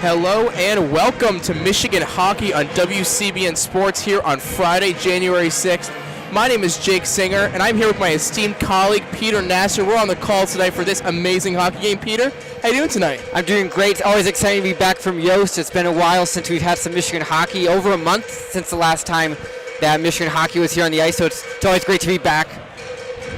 Hello and welcome to Michigan Hockey on WCBN Sports here on Friday, January 6th. My name is Jake Singer, and I'm here with my esteemed colleague, Peter Nasr. We're on the call tonight for this amazing hockey game. Peter, how you doing tonight? I'm doing great. It's always exciting to be back from Yost. It's been a while since we've had some Michigan hockey, over a month since the last time that Michigan hockey was here on the ice, so it's always great to be back.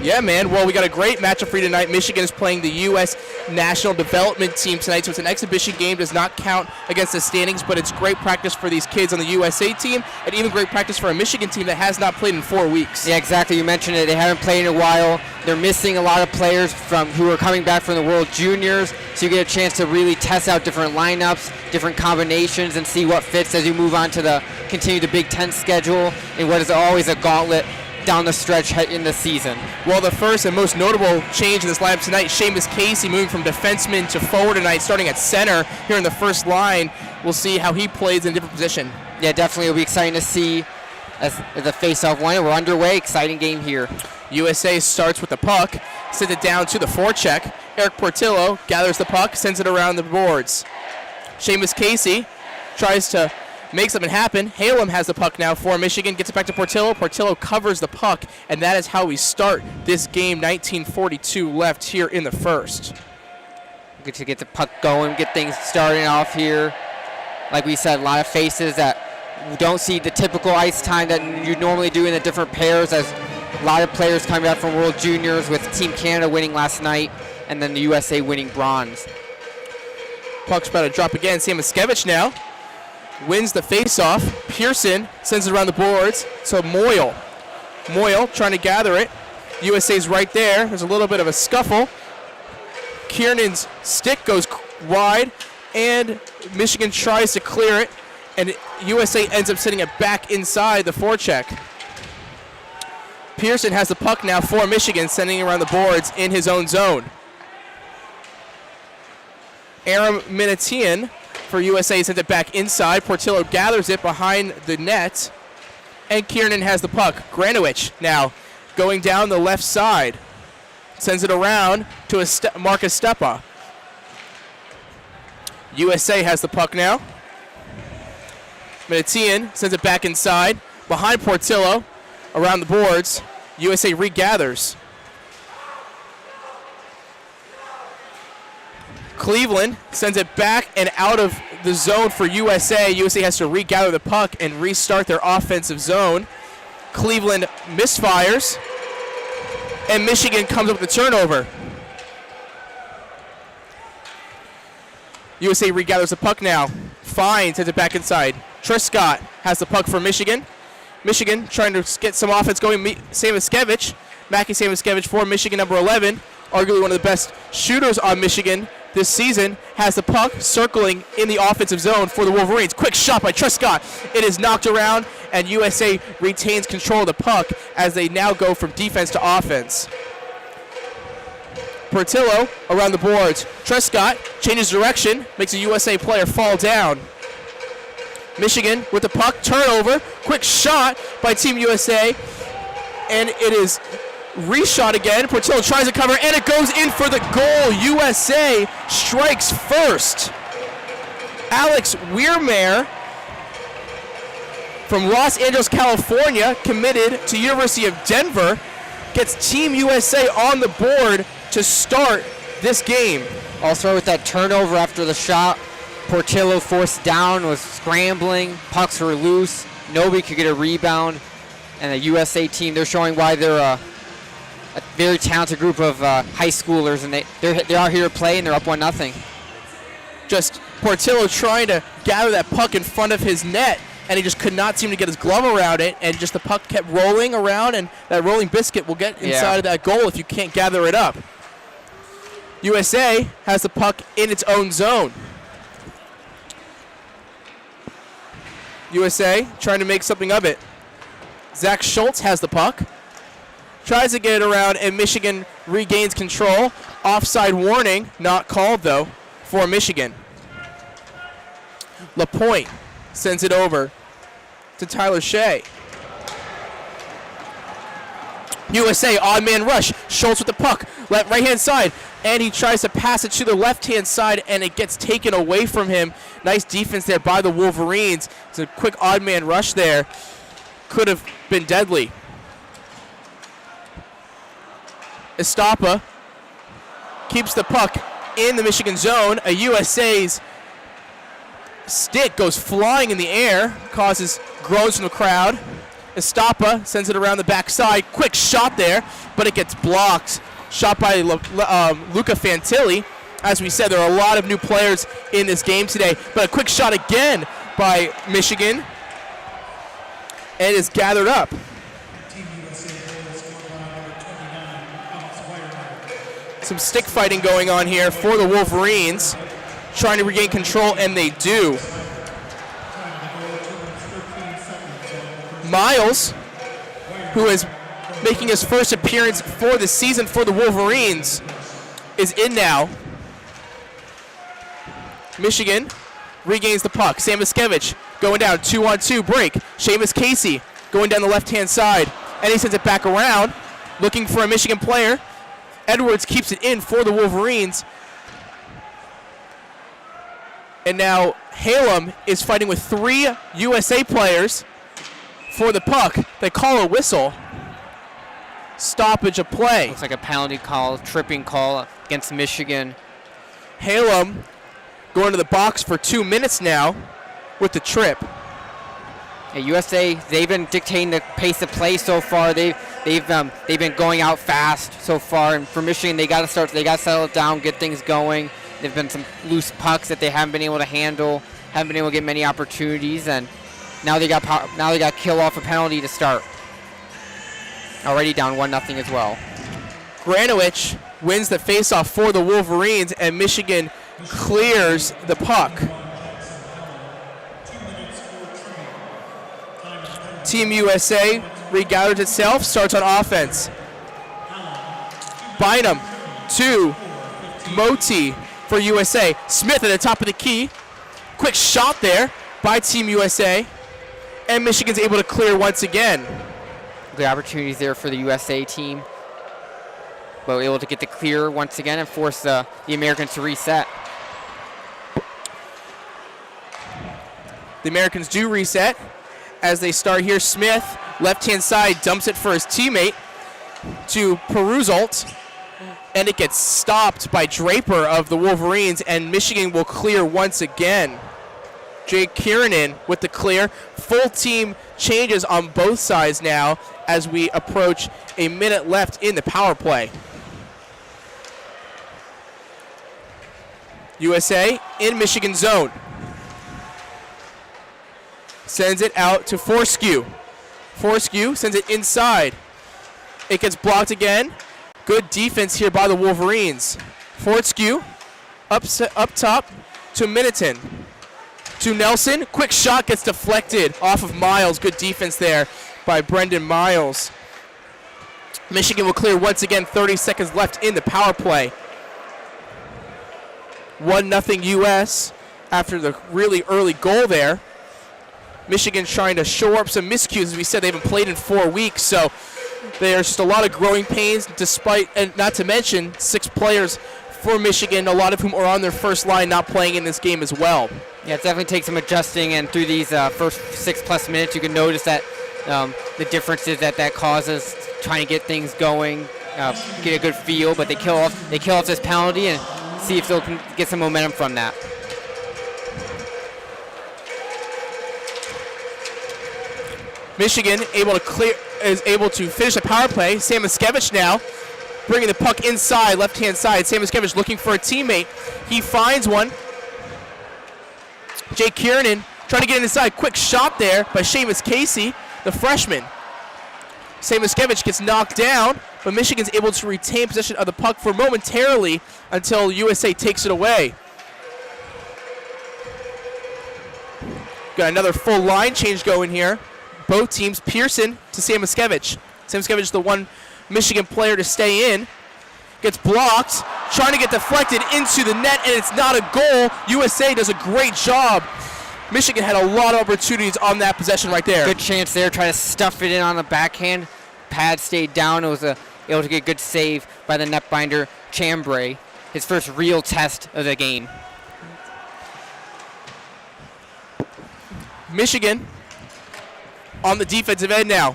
Yeah, man. Well, we got a great matchup for you tonight. Michigan is playing the U.S. National Development Team tonight, so it's an exhibition game. Does not count against the standings, but it's great practice for these kids on the USA team, and even great practice for a Michigan team that has not played in 4 weeks. Yeah, exactly. You mentioned it. They haven't played in a while. They're missing a lot of players who are coming back from the World Juniors, so you get a chance to really test out different lineups, different combinations, and see what fits as you move on to continue the Big Ten schedule in what is always a gauntlet down the stretch in the season. Well, the first and most notable change in this lineup tonight, Seamus Casey moving from defenseman to forward tonight, starting at center here in the first line. We'll see how he plays in a different position. Yeah, definitely. It'll be exciting to see as the face-off one. We're underway. Exciting game here. USA starts with the puck, sends it down to the forecheck. Eric Portillo gathers the puck, sends it around the boards. Seamus Casey tries to make something happen. Halem has the puck now for Michigan, gets it back to Portillo. Portillo covers the puck, and that is how we start this game. 19:42 left here in the first. Good to get the puck going, get things starting off here. Like we said, a lot of faces that we don't see the typical ice time that you normally do in the different pairs, as a lot of players coming out from World Juniors, with Team Canada winning last night and then the USA winning bronze. Puck's about to drop again. Sam Miskevich now wins the face-off. Pearson sends it around the boards. So Moyle trying to gather it. USA's right there. There's a little bit of a scuffle. Kiernan's stick goes wide, and Michigan tries to clear it, and USA ends up sending it back inside the forecheck. Pearson has the puck now for Michigan, sending it around the boards in his own zone. Aram Minatian for USA sends it back inside. Portillo gathers it behind the net, and Kiernan has the puck. Granowicz now going down the left side, sends it around to Marcus Stepa. USA has the puck now. Minatian sends it back inside behind Portillo around the boards. USA regathers. Cleveland sends it back and out of the zone for USA. USA has to regather the puck and restart their offensive zone. Cleveland misfires, and Michigan comes up with the turnover. USA regathers the puck now. Fine sends it back inside. Triscott has the puck for Michigan. Michigan trying to get some offense going. Samuskevich, Mackie Samuskevich for Michigan, number 11, arguably one of the best shooters on Michigan this season, has the puck circling in the offensive zone for the Wolverines. Quick shot by Triscott. It is knocked around, and USA retains control of the puck as they now go from defense to offense. Portillo around the boards. Triscott changes direction, makes a USA player fall down. Michigan with the puck, turnover, quick shot by Team USA, and it is reshot again. Portillo tries to cover, and it goes in for the goal. USA strikes first. Alex Weirmeyer from Los Angeles, California, committed to University of Denver, gets Team USA on the board to start this game. Also with that turnover after the shot, Portillo forced down, was scrambling, pucks were loose, nobody could get a rebound, and the USA team, they're showing why they're a very talented group of high schoolers, and they're out here to play, and they're up 1-0. Just Portillo trying to gather that puck in front of his net, and he just could not seem to get his glove around it, and just the puck kept rolling around, and that rolling biscuit will get inside of that goal if you can't gather it up. USA has the puck in its own zone. USA trying to make something of it. Zach Schultz has the puck. Tries to get it around, and Michigan regains control. Offside warning, not called, though, for Michigan. LaPointe sends it over to Tyler Shea. USA, odd man rush. Schultz with the puck, right-hand side, and he tries to pass it to the left-hand side, and it gets taken away from him. Nice defense there by the Wolverines. It's a quick odd man rush there. Could have been deadly. Estapa keeps the puck in the Michigan zone. A USA's stick goes flying in the air, causes groans from the crowd. Estapa sends it around the backside. Quick shot there, but it gets blocked. Shot by Luca Fantilli. As we said, there are a lot of new players in this game today, but a quick shot again by Michigan, and is gathered up. Some stick fighting going on here for the Wolverines, trying to regain control, and they do. Miles, who is making his first appearance for the season for the Wolverines, is in now. Michigan regains the puck. Sam Miskevich going down, 2-on-2 break. Seamus Casey going down the left-hand side, and he sends it back around, looking for a Michigan player. Edwards keeps it in for the Wolverines. And now Halem is fighting with 3 USA players for the puck. They call a whistle. Stoppage of play. Looks like a penalty call, tripping call against Michigan. Halem going to the box for 2 minutes now with the trip. Yeah, USA, they've been dictating the pace of play so far. They've been going out fast so far, and for Michigan, they got to settle it down, get things going. There've been some loose pucks that they haven't been able to handle, haven't been able to get many opportunities, and now they got kill off a penalty to start. Already down 1-0 as well. Granowicz wins the faceoff for the Wolverines, and Michigan clears the puck. Team USA regathers itself, starts on offense. Bynum to Moti for USA. Smith at the top of the key. Quick shot there by Team USA. And Michigan's able to clear once again. The opportunities there for the USA team. But able to get the clear once again and force the Americans to reset. The Americans do reset as they start here. Smith, left-hand side, dumps it for his teammate to Peruzalt, and it gets stopped by Draper of the Wolverines, and Michigan will clear once again. Jake Kiernan with the clear. Full team changes on both sides now as we approach a minute left in the power play. USA in Michigan zone. Sends it out to Forskew. Forskew sends it inside. It gets blocked again. Good defense here by the Wolverines. Forskew up top to Miniton. To Nelson. Quick shot gets deflected off of Miles. Good defense there by Brendan Miles. Michigan will clear once again. 30 seconds left in the power play. 1-0 US after the really early goal there. Michigan trying to shore up some miscues. As we said, they haven't played in 4 weeks, so there's just a lot of growing pains, despite, and not to mention, 6 players for Michigan, a lot of whom are on their first line, not playing in this game as well. Yeah, it definitely takes some adjusting, and through these first 6+ minutes, you can notice that the differences that causes trying to get things going, get a good feel, but they kill off this penalty and see if they can get some momentum from that. Michigan is able to finish the power play. Sam Miskevich now bringing the puck inside, left-hand side. Sam Miskevich looking for a teammate. He finds one. Jake Kiernan trying to get inside. Quick shot there by Seamus Casey, the freshman. Sam Miskevich gets knocked down, but Michigan's able to retain possession of the puck for momentarily until USA takes it away. Got another full line change going here. Both teams, Pearson to Sam Miskevich. Sam Miskevich is the one Michigan player to stay in. Gets blocked, trying to get deflected into the net, and it's not a goal. USA does a great job. Michigan had a lot of opportunities on that possession right there. Good chance there, try to stuff it in on the backhand. pad stayed down. It was able to get a good save by the netbinder Chambray, his first real test of the game. Michigan on the defensive end now.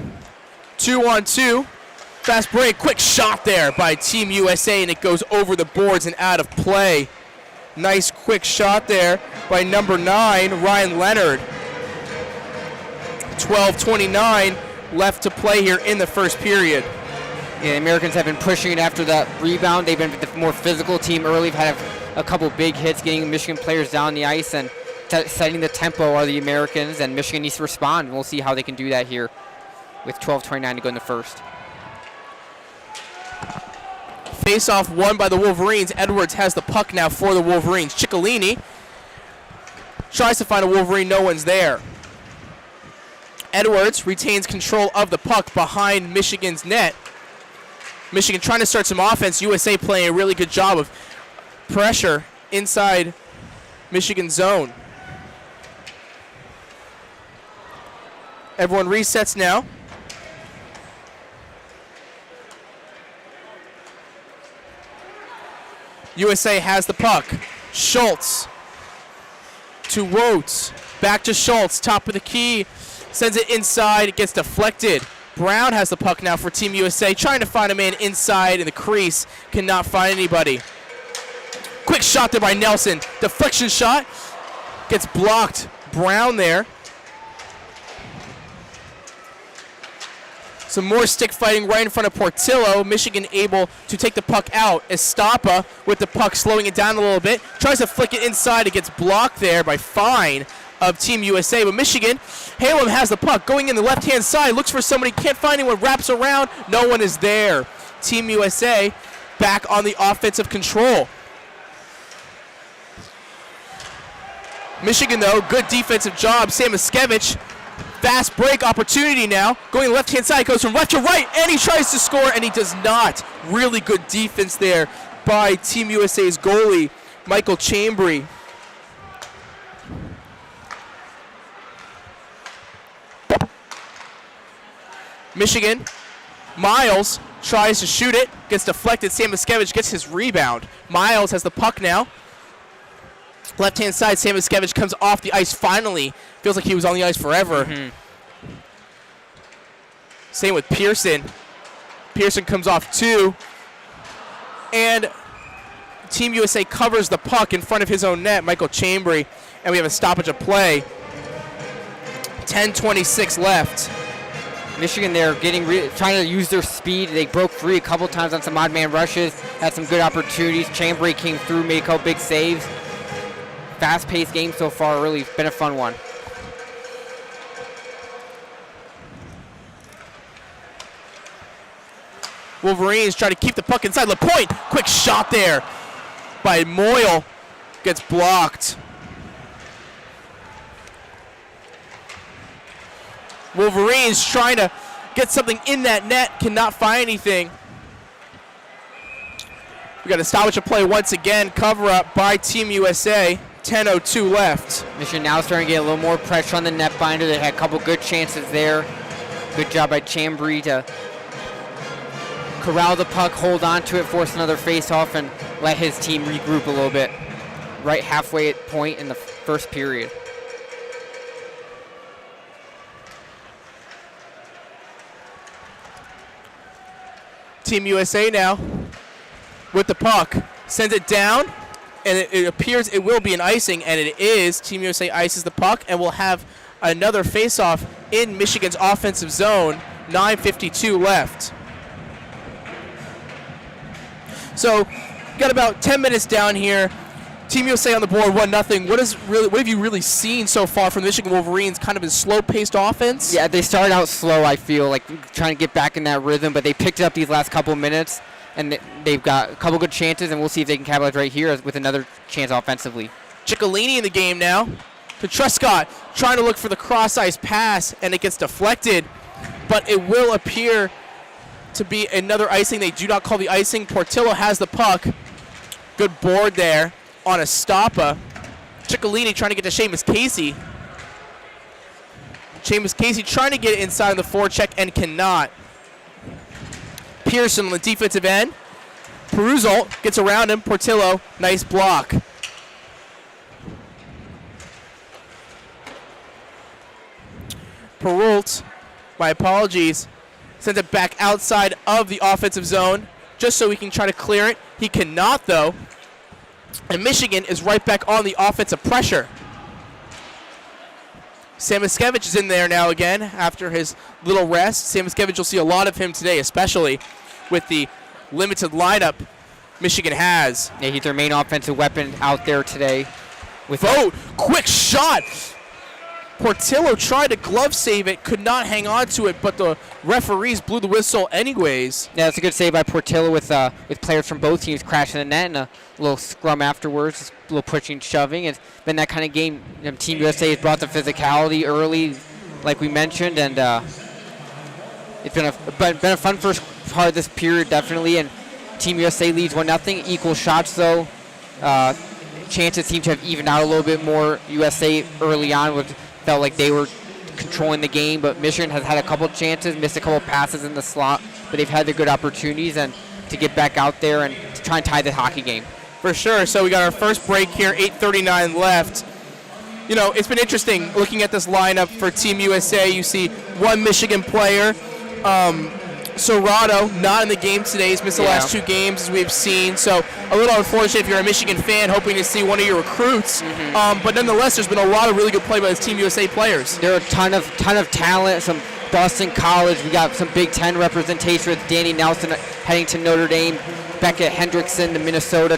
2-on-2. Fast break. Quick shot there by Team USA, and it goes over the boards and out of play. Nice quick shot there by number 9, Ryan Leonard. 12:29 left to play here in the first period. Yeah, the Americans have been pushing it after that rebound. They've been the more physical team early. Had a couple big hits, getting Michigan players down the ice and setting the tempo are the Americans, and Michigan needs to respond. We'll see how they can do that here with 12:29 to go in the first. Face-off won by the Wolverines. Edwards has the puck now for the Wolverines. Ciccolini tries to find a Wolverine. No one's there. Edwards retains control of the puck behind Michigan's net. Michigan trying to start some offense. USA playing a really good job of pressure inside Michigan zone. Everyone resets now. USA has the puck. Schultz to Wotes. Back to Schultz. Top of the key. Sends it inside. It gets deflected. Brown has the puck now for Team USA. Trying to find a man inside in the crease. Cannot find anybody. Quick shot there by Nelson. Deflection shot. Gets blocked. Brown there. Some more stick fighting right in front of Portillo. Michigan able to take the puck out. Estapa with the puck, slowing it down a little bit. Tries to flick it inside. It gets blocked there by Fine of Team USA. But Michigan, Halem has the puck going in the left-hand side. Looks for somebody. Can't find anyone. Wraps around. No one is there. Team USA back on the offensive control. Michigan, though, good defensive job. Sam Iskevich. Fast break opportunity now. Going left-hand side, goes from left to right, and he tries to score, and he does not. Really good defense there by Team USA's goalie, Michael Chambry. Michigan, Miles tries to shoot it, gets deflected. Sam Iskevich gets his rebound. Miles has the puck now. Left-hand side, Sam Iskevich comes off the ice finally. Feels like he was on the ice forever. Same with Pearson. Pearson comes off too. And Team USA covers the puck in front of his own net, Michael Chambry. And we have a stoppage of play. 10:26 left. Michigan, they're trying to use their speed. They broke free a couple times on some odd man rushes. Had some good opportunities. Chambry came through, made a couple big saves. Fast-paced game so far, really been a fun one. Wolverines try to keep the puck inside LaPointe. Quick shot there by Moyle. Gets blocked. Wolverines trying to get something in that net. Cannot find anything. We got a stoppage of play once again. Cover up by Team USA. 10:02 left. Michigan now starting to get a little more pressure on the netbinder. They had a couple good chances there. Good job by Chambry to corral the puck, hold on to it, force another face-off, and let his team regroup a little bit. Right halfway point in the first period. Team USA now with the puck. Sends it down. And it appears it will be an icing, and it is. Team USA ices the puck, and we'll have another face-off in Michigan's offensive zone. 9:52 left. So, got about 10 minutes down here. Team USA on the board, 1-0. What have you really seen so far from the Michigan Wolverines? Kind of a slow-paced offense? Yeah, they started out slow, I feel, like trying to get back in that rhythm, but they picked it up these last couple minutes. And they've got a couple good chances, and we'll see if they can capitalize right here with another chance offensively. Ciccolini in the game now. To Trescott, trying to look for the cross-ice pass, and it gets deflected. But it will appear to be another icing. They do not call the icing. Portillo has the puck. Good board there on Estapa. Ciccolini trying to get to Seamus Casey. Seamus Casey trying to get it inside the forecheck and cannot. Pearson on the defensive end. Peruzal gets around him. Portillo, nice block. Perult, my apologies, sends it back outside of the offensive zone just so he can try to clear it. He cannot, though. And Michigan is right back on the offensive pressure. Samiskevich is in there now again after his little rest. Samiskevich, you'll see a lot of him today, especially with the limited lineup Michigan has. Yeah, he's their main offensive weapon out there today. Vogt, quick shot. Portillo tried to glove save it, could not hang on to it, but the referees blew the whistle anyways. Yeah, that's a good save by Portillo with players from both teams crashing the net and a little scrum afterwards, a little pushing, shoving. It's been that kind of game. Team USA has brought the physicality early, like we mentioned, and it's been a fun first part of this period, definitely. And Team USA leads 1-0. Equal shots, though. Chances seem to have evened out a little bit more. USA early on felt like they were controlling the game, but Michigan has had a couple chances, missed a couple passes in the slot, but they've had their good opportunities and to get back out there and to try and tie the hockey game. For sure. So we got our first break here, 8:39 left. You know, it's been interesting looking at this lineup for Team USA. You see one Michigan player, Serrato, not in the game today. He's missed the last 2 games, as we've seen. So a little unfortunate if you're a Michigan fan, hoping to see one of your recruits. But nonetheless, there's been a lot of really good play by these Team USA players. There are a ton of talent. Some Boston College. We got some Big Ten representation with Danny Nelson heading to Notre Dame. Beckett Hendrickson, the Minnesota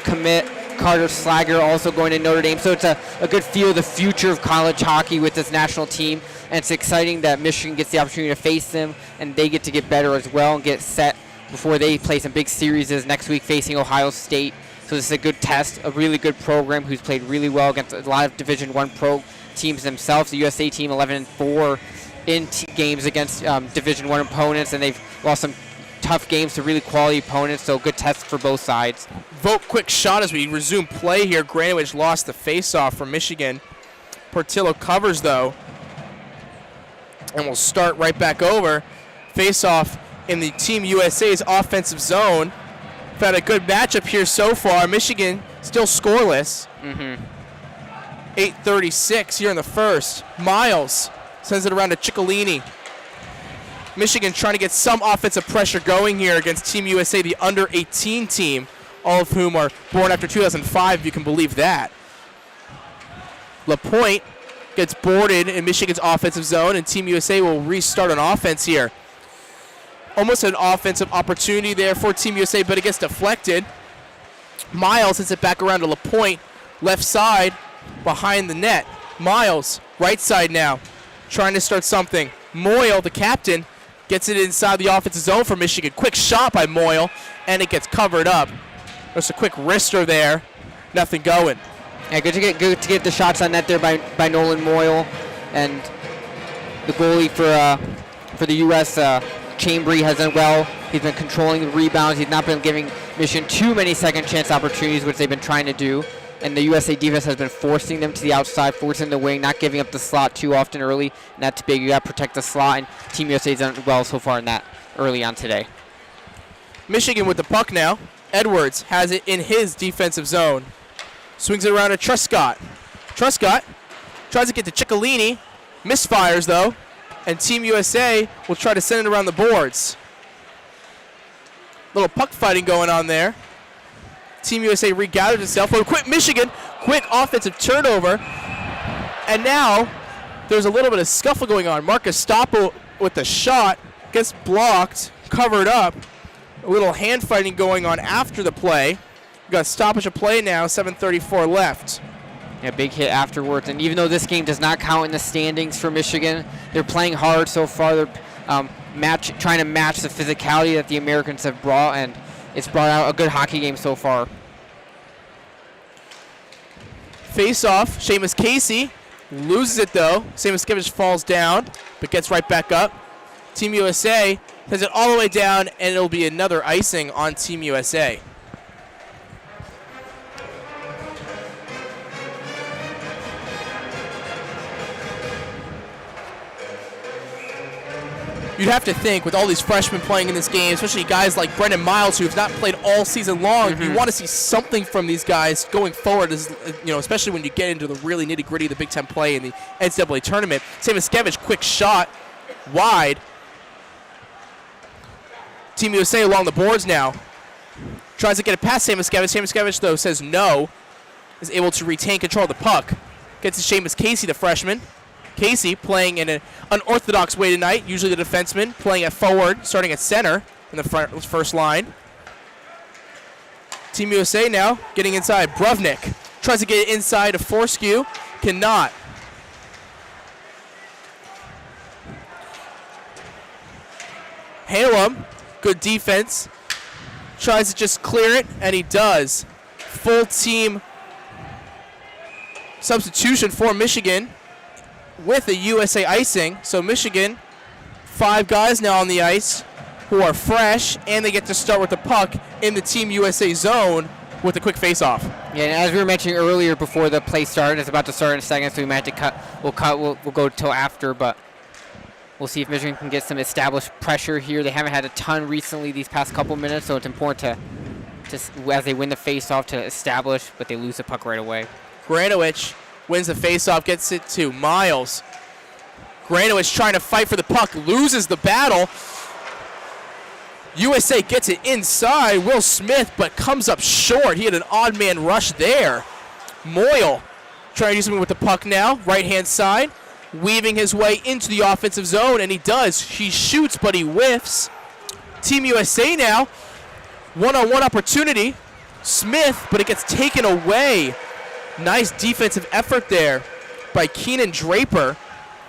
commit. Carter Slager also going to Notre Dame. So it's a good feel of the future of college hockey with this national team. And it's exciting that Michigan gets the opportunity to face them, and they get to get better as well and get set before they play some big series next week facing Ohio State. So this is a good test, a really good program who's played really well against a lot of Division I pro teams themselves. The USA team 11-4 in games against Division I opponents, and they've lost some tough games to really quality opponents, so good test for both sides. Vogt, quick shot as we resume play here. Granowich lost the face-off from Michigan. Portillo covers, though, and we'll start right back over. Face-off in the Team USA's offensive zone. We've had a good matchup here so far. Michigan still scoreless. 8:36 here in the first. Miles sends it around to Ciccolini. Michigan trying to get some offensive pressure going here against Team USA, the under-18 team, all of whom are born after 2005, if you can believe that. LaPointe gets boarded in Michigan's offensive zone, and Team USA will restart on offense here. Almost an offensive opportunity there for Team USA, but it gets deflected. Miles hits it back around to LaPointe, left side, behind the net. Miles, right side now, trying to start something. Moyle, the captain, gets it inside the offensive zone for Michigan. Quick shot by Moyle, and it gets covered up. There's a quick wrister there. Nothing going. Yeah, good to get the shots on net there by Nolan Moyle, and the goalie for the U.S. Chambry has done well. He's been controlling the rebounds. He's not been giving Michigan too many second chance opportunities, which they've been trying to do. And the USA defense has been forcing them to the outside, forcing the wing, not giving up the slot too often early. And that's big. You got to protect the slot, and Team USA has done well so far in that early on today. Michigan with the puck now. Edwards has it in his defensive zone. Swings it around to Truscott. Truscott tries to get to Ciccolini. Misfires, though. And Team USA will try to send it around the boards. Little puck fighting going on there. Team USA regathers itself. Oh, quick Michigan. Quick offensive turnover. And now there's a little bit of scuffle going on. Marcus Stoppel with the shot. Gets blocked. Covered up. A little hand fighting going on after the play. We've got a stoppage of play now. 7:34 left. Yeah, big hit afterwards. And even though this game does not count in the standings for Michigan, they're playing hard so far. They're trying to match the physicality that the Americans have brought, and it's brought out a good hockey game so far. Face-off, Seamus Casey loses it, though. Samiskevich falls down, but gets right back up. Team USA sends it all the way down, and it'll be another icing on Team USA. You'd have to think, with all these freshmen playing in this game, especially guys like Brendan Miles, who have not played all season long, you want to see something from these guys going forward, especially when you get into the really nitty-gritty of the Big Ten play in the NCAA tournament. Samaskevich, quick shot, wide. Team USA along the boards now. Tries to get it past Samaskevich. Samaskevich, though, says no. Is able to retain control of the puck. Gets to Seamus Casey, the freshman. Casey playing in an unorthodox way tonight, usually the defenseman, playing at forward, starting at center in the first line. Team USA now getting inside. Bruvnik tries to get it inside to Forskew, cannot. Halem, good defense, tries to just clear it, and he does. Full team substitution for Michigan with a USA icing. So Michigan, 5 guys now on the ice who are fresh, and they get to start with the puck in the Team USA zone with a quick face-off. Yeah, and as we were mentioning earlier before the play started, it's about to start in a second, so we might have to cut. We'll go till after, but we'll see if Michigan can get some established pressure here. They haven't had a ton recently these past couple minutes, so it's important to as they win the face-off, to establish, but they lose the puck right away. Granowicz wins the faceoff, gets it to Miles. Granowicz trying to fight for the puck, loses the battle. USA gets it inside. Will Smith, but comes up short. He had an odd man rush there. Moyle trying to do something with the puck now, right-hand side, weaving his way into the offensive zone, and he does. He shoots, but he whiffs. Team USA now, one-on-one opportunity. Smith, but it gets taken away. Nice defensive effort there by Keenan Draper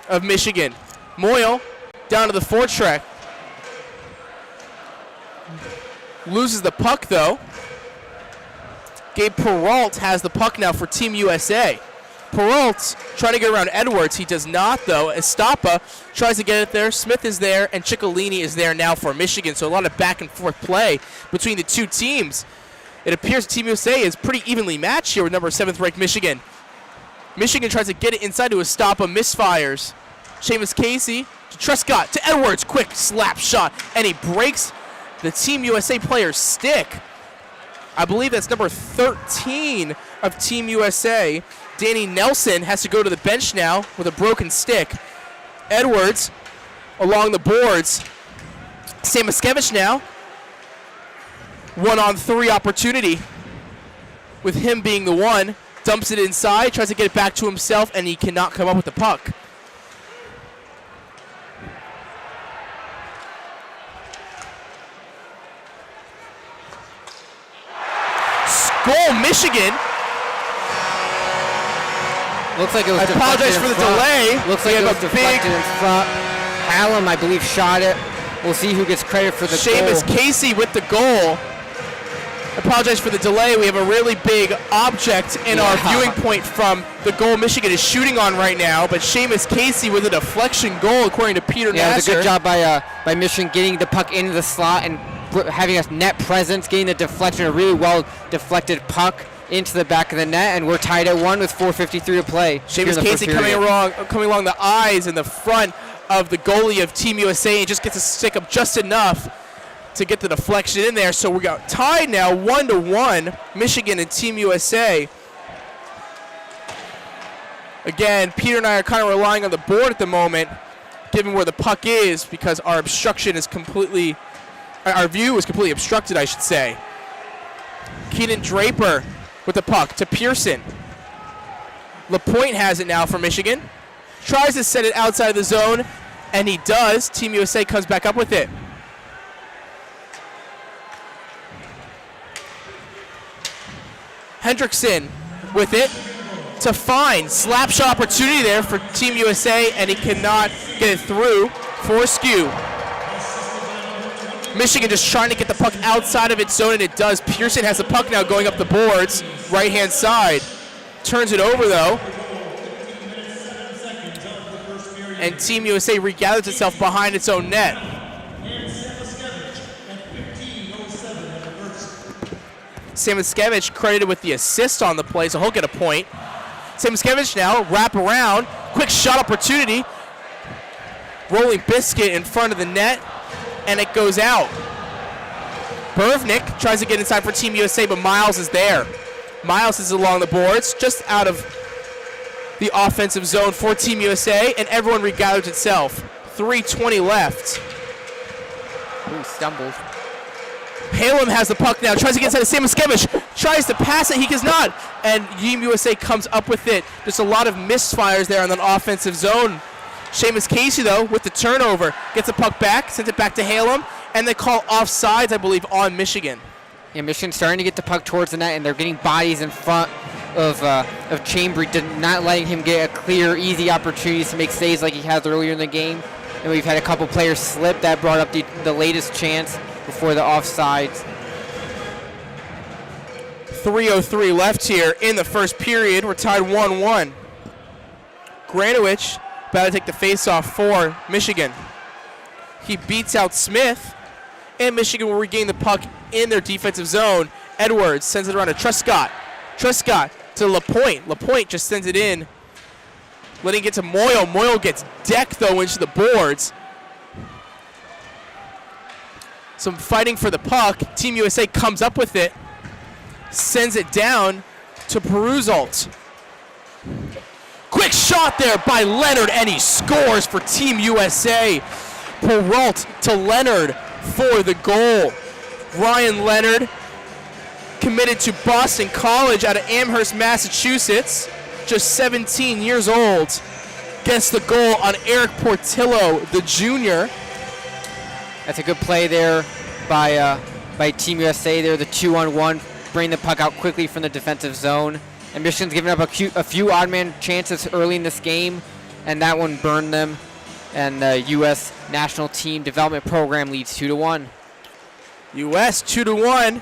of Michigan. Moyle down to the forecheck. Loses the puck, though. Gabe Peralt has the puck now for Team USA. Peralt trying to get around Edwards. He does not, though. Estapa tries to get it there. Smith is there, and Ciccolini is there now for Michigan. So a lot of back-and-forth play between the two teams. It appears Team USA is pretty evenly matched here with number 7th-ranked Michigan. Michigan tries to get it inside to Estapa, misfires. Seamus Casey to Trescott, to Edwards, quick slap shot, and he breaks the Team USA player's stick. I believe that's number 13 of Team USA. Danny Nelson has to go to the bench now with a broken stick. Edwards along the boards. Samaskevich now. 1-on-3 opportunity with him being the one. Dumps it inside, tries to get it back to himself, and he cannot come up with the puck. Goal, Michigan. Looks like it was I apologize for the delay. Looks like it was deflected in front. Hallam, I believe, shot it. We'll see who gets credit for the Seamus goal. Casey with the goal. I apologize for the delay. We have a really big object in our viewing point from the goal Michigan is shooting on right now, but Seamus Casey with a deflection goal, according to Peter Nasr. Yeah, it was a good job by Michigan getting the puck into the slot and having a net presence, getting the deflection, a really well deflected puck into the back of the net, and we're tied at 1 with 4:53 to play. Seamus Casey coming along the eyes in the front of the goalie of Team USA and just gets to stick up just enough to get the deflection in there. So we got tied now 1-1, Michigan and Team USA. Again, Peter and I are kind of relying on the board at the moment, given where the puck is, because our view is completely obstructed, I should say. Keenan Draper with the puck to Pearson. LaPointe has it now for Michigan. Tries to set it outside of the zone, and he does. Team USA comes back up with it. Hendrickson with it to find. Slap shot opportunity there for Team USA, and he cannot get it through. Forskew. Michigan just trying to get the puck outside of its zone, and it does. Pearson has the puck now going up the boards, right-hand side. Turns it over, though. And Team USA regathers itself behind its own net. Samaskevich credited with the assist on the play, so he'll get a point. Samaskevich now, wrap around, quick shot opportunity. rolling biscuit in front of the net, and it goes out. Bervnik tries to get inside for Team USA, but Miles is there. Miles is along the boards, just out of the offensive zone for Team USA, and everyone regathers itself. 3:20 left. Ooh, stumbled. Halem has the puck now, tries to get inside of Samoskevich, tries to pass it, he does not, and Team USA comes up with it. There's a lot of misfires there on the offensive zone. Seamus Casey, though, with the turnover, gets the puck back, sends it back to Halem, and they call offsides, I believe, on Michigan. Yeah, Michigan's starting to get the puck towards the net, and they're getting bodies in front of Chambry, not letting him get a clear, easy opportunities to make saves like he has earlier in the game. And we've had a couple players slip. That brought up the latest chance before the offsides. 3:03 left here in the first period. We're tied 1-1. Granowicz about to take the faceoff for Michigan. He beats out Smith, and Michigan will regain the puck in their defensive zone. Edwards sends it around to Truscott. Truscott to LaPointe. LaPointe just sends it in, letting it get to Moyle. Moyle gets decked, though, into the boards. Some fighting for the puck. Team USA comes up with it, sends it down to Peruzalt. Quick shot there by Leonard, and he scores for Team USA. Peralt to Leonard for the goal. Ryan Leonard, committed to Boston College out of Amherst, Massachusetts, just 17 years old, gets the goal on Eric Portillo, the junior. That's a good play there by Team USA there, the 2-on-1, bring the puck out quickly from the defensive zone. And Michigan's given up a few odd man chances early in this game, and that one burned them. And the U.S. national team development program leads 2-1. U.S. 2-1.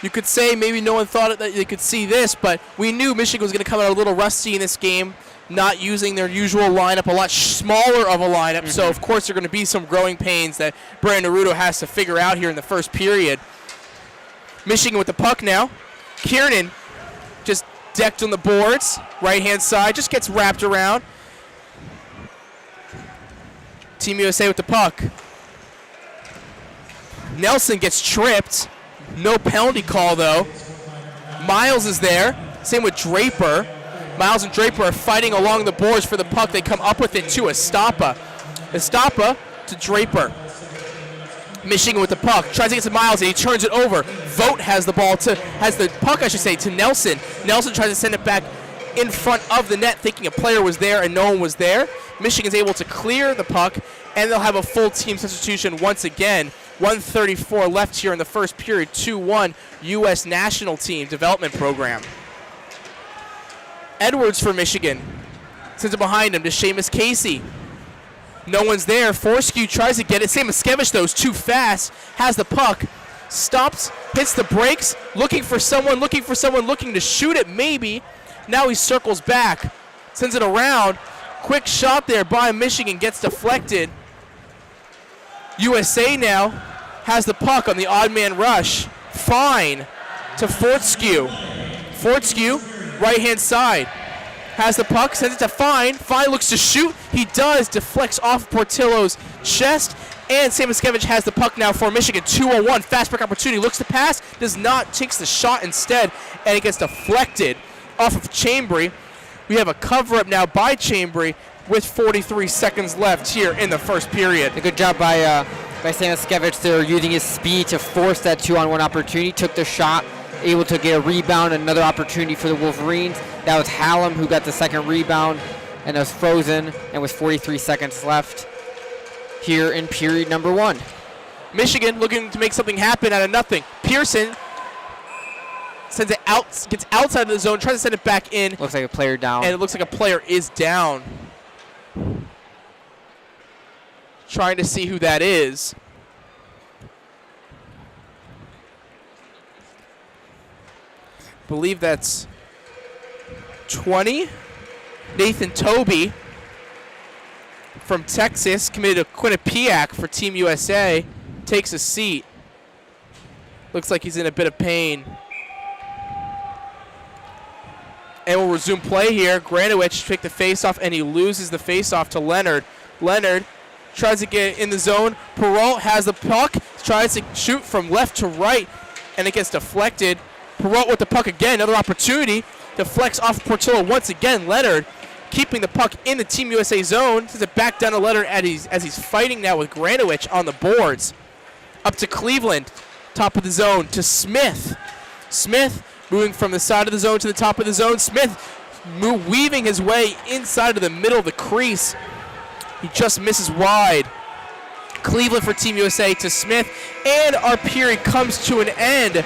You could say maybe no one thought that they could see this, but we knew Michigan was going to come out a little rusty in this game, not using their usual lineup, a lot smaller of a lineup. So, of course, there are going to be some growing pains that Brandon Naruto has to figure out here in the first period. Michigan with the puck now. Kiernan just decked on the boards, right-hand side, just gets wrapped around. Team USA with the puck. Nelson gets tripped. No penalty call, though. Miles is there. Same with Draper. Miles and Draper are fighting along the boards for the puck. They come up with it to Estapa. Estapa to Draper. Michigan with the puck. Tries to get to Miles, and he turns it over. Vogt has the puck, to Nelson. Nelson tries to send it back in front of the net, thinking a player was there and no one was there. Michigan's able to clear the puck, and they'll have a full team substitution once again. 1:34 left here in the first period. 2-1 U.S. national team development program. Edwards for Michigan. Sends it behind him to Seamus Casey. No one's there. Forskew tries to get it. Samoskevich, though, is too fast. Has the puck. Stops. Hits the brakes. Looking for someone. Looking to shoot it, maybe. Now he circles back. Sends it around. Quick shot there by Michigan. Gets deflected. USA now has the puck on the odd man rush. Fine to Fortescue. Fortescue, right-hand side. Has the puck, sends it to Fine. Fine looks to shoot. He does. Deflects off Portillo's chest. And Samoskevich has the puck now for Michigan. 2-on-1. Fast break opportunity. Looks to pass. Does not. Takes the shot instead. And it gets deflected off of Chambry. We have a cover-up now by Chambry with 43 seconds left here in the first period. A good job by Samoskevich there, using his speed to force that 2-on-1 opportunity. Took the shot, able to get a rebound, another opportunity for the Wolverines. That was Hallam who got the second rebound, and it was frozen, and with 43 seconds left here in period number 1. Michigan looking to make something happen out of nothing. Pearson sends it out, gets outside of the zone, tries to send it back in. Looks like a player down. And it looks like a player is down. Trying to see who that is. Believe that's 20. Nathan Toby from Texas, committed to Quinnipiac for Team USA, takes a seat. Looks like he's in a bit of pain. And we'll resume play here. Granowicz take the faceoff, and he loses the faceoff to Leonard. Leonard tries to get in the zone. Perrault has the puck, tries to shoot from left to right, and it gets deflected. Perrault with the puck again, another opportunity. Deflects off Portillo once again. Leonard keeping the puck in the Team USA zone. Sends it back down to Leonard as he's fighting now with Granowicz on the boards. Up to Cleveland, top of the zone to Smith. Smith moving from the side of the zone to the top of the zone. Smith weaving his way inside of the middle of the crease. He just misses wide. Cleveland for Team USA to Smith. And our period comes to an end.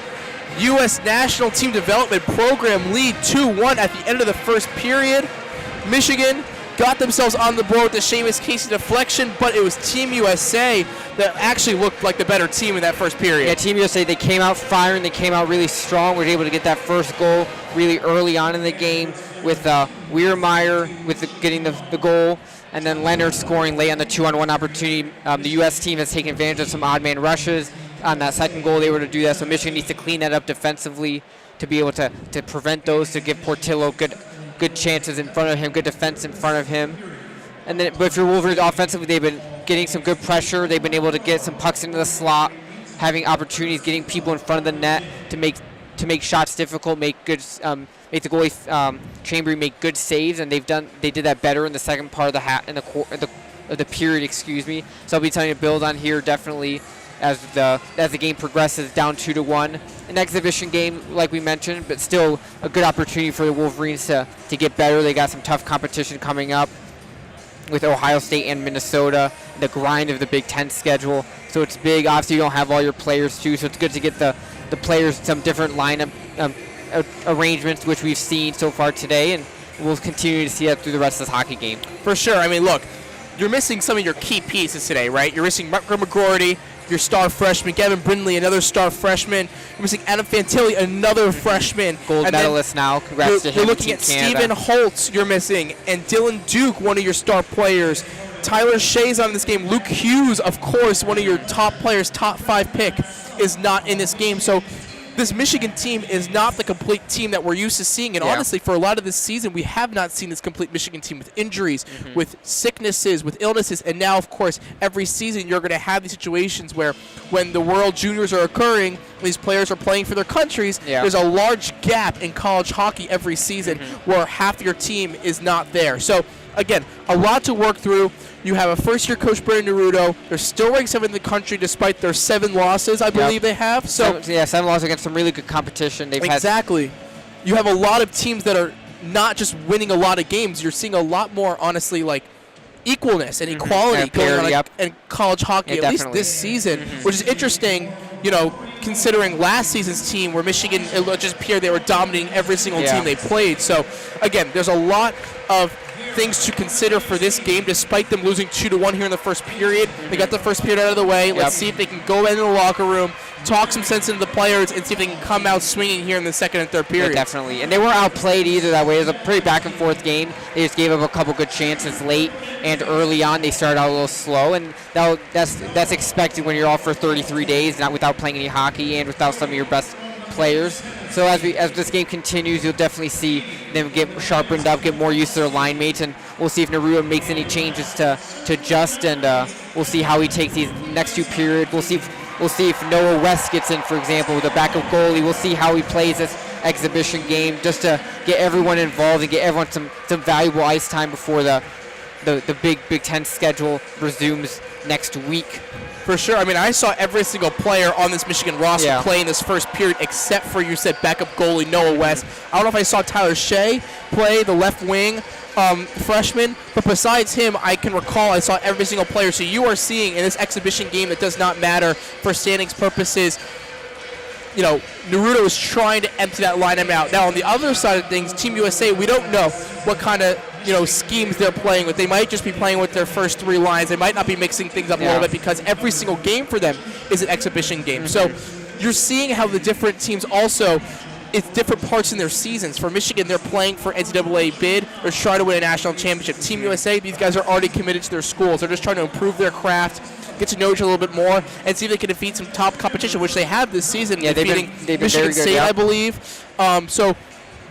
U.S. National Team Development Program lead 2-1 at the end of the first period. Michigan got themselves on the board with the Seamus Casey deflection, but it was Team USA that actually looked like the better team in that first period. Yeah, Team USA, they came out firing. They came out really strong. Were able to get that first goal really early on in the game with Weirmeyer getting the goal, and then Leonard scoring late on the 2-on-1 opportunity. The U.S. team has taken advantage of some odd man rushes. On that second goal, they were to do that, so Michigan needs to clean that up defensively to be able to prevent those, to give Portillo good chances in front of him, good defense in front of him. And then, but if you're Wolverines offensively, they've been getting some good pressure. They've been able to get some pucks into the slot, having opportunities, getting people in front of the net to make shots difficult, make the goalie Chambry make good saves, and they did that better in the second part of the period. Excuse me. So I'll be telling you to build on here definitely as the game progresses, down 2-1. An exhibition game, like we mentioned, but still a good opportunity for the Wolverines to get better. They got some tough competition coming up with Ohio State and Minnesota, the grind of the Big Ten schedule. So it's big. Obviously, you don't have all your players, too, so it's good to get the players some different lineup arrangements, which we've seen so far today, and we'll continue to see that through the rest of this hockey game. For sure. I mean, look, you're missing some of your key pieces today, right? You're missing Mark McGroarty, your star freshman, Gavin Brindley, another star freshman. You're missing Adam Fantilli, another freshman. Gold medalist now. Congrats to him. You're looking at Stephen Holtz, you're missing, and Dylan Duke, one of your star players. Tyler Shea's on this game. Luke Hughes, of course, one of your top players, top 5 pick, is not in this game. So this Michigan team is not the complete team that we're used to seeing. And honestly, for a lot of this season, we have not seen this complete Michigan team with injuries, with sicknesses, with illnesses. And now, of course, every season you're going to have these situations where when the World Juniors are occurring, these players are playing for their countries. There's a large gap in college hockey every season where half your team is not there. So, again, a lot to work through. You have a first-year coach, Brandon Naruto. They're still ranked 7th in the country despite their 7 losses, I believe they have. So 7 losses against some really good competition. Exactly. You have a lot of teams that are not just winning a lot of games. You're seeing a lot more, honestly, like equalness and equality going on in college hockey, at least this season, which is interesting, you know, considering last season's team where Michigan, it just appeared they were dominating every single team they played. So, again, there's a lot of things to consider for this game, despite them losing 2-1 here in the first period. They got the first period out of the way. Let's see if they can go into the locker room, talk some sense into the players, and see if they can come out swinging here in the second and third period. Yeah, definitely. And they weren't outplayed either that way. It was a pretty back-and-forth game. They just gave up a couple good chances late and early on. They started out a little slow, and that's expected when you're off for 33 days, not without playing any hockey and without some of your best players. So as this game continues, you'll definitely see them get sharpened up, get more used to their line mates, and we'll see if Naruto makes any changes to adjust, and we'll see how he takes these next 2 periods. We'll see if Noah West gets in, for example, with a backup goalie. We'll see how he plays this exhibition game, just to get everyone involved and get everyone some valuable ice time before the Big Ten schedule resumes next week. For sure. I mean, I saw every single player on this Michigan roster play in this first period, except for, you said, backup goalie Noah West. I don't know if I saw Tyler Shea play, the left wing freshman, but besides him, I can recall I saw every single player. So you are seeing in this exhibition game that does not matter for standings purposes, you know, Naruto is trying to empty that lineup out. Now, on the other side of things, Team USA, we don't know what kind of, you know, schemes they're playing with. They might just be playing with their first 3 lines. They might not be mixing things up a little bit, because every single game for them is an exhibition game. So you're seeing how the different teams also, it's different parts in their seasons. For Michigan, they're playing for NCAA bid. They're trying to win a national championship. Team USA, these guys are already committed to their schools. They're just trying to improve their craft, get to know each other a little bit more, and see if they can defeat some top competition, which they have this season, defeating Michigan State, I believe. So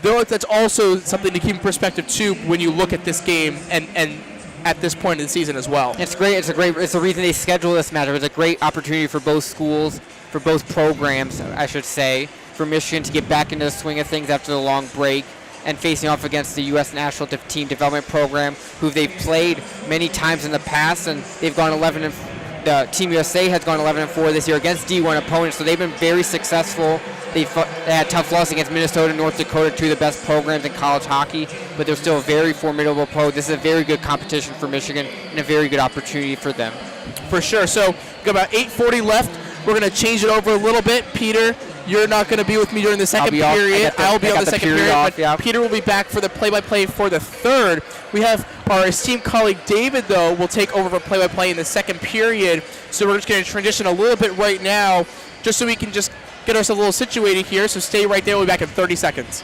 that's also something to keep in perspective, too, when you look at this game and at this point in the season as well. It's great. It's the reason they schedule this match. It's a great opportunity for both schools, for both programs, I should say, for Michigan to get back into the swing of things after the long break and facing off against the U.S. National Team Development Program, who they've played many times in the past, and they've gone 11 and the Team USA has gone 11-4 this year against D1 opponents, so they've been very successful. They had tough losses against Minnesota and North Dakota, two of the best programs in college hockey, but they're still a very formidable opponent. This is a very good competition for Michigan and a very good opportunity for them. For sure. So, got about 8:40 left. We're going to change it over a little bit. Peter, you're not going to be with me during the second period. I'll be on the second period, but Peter will be back for the play-by-play for the third. We have our esteemed colleague David, though, will take over for play-by-play in the second period. So we're just going to transition a little bit right now, just so we can just get ourselves a little situated here. So stay right there. We'll be back in 30 seconds.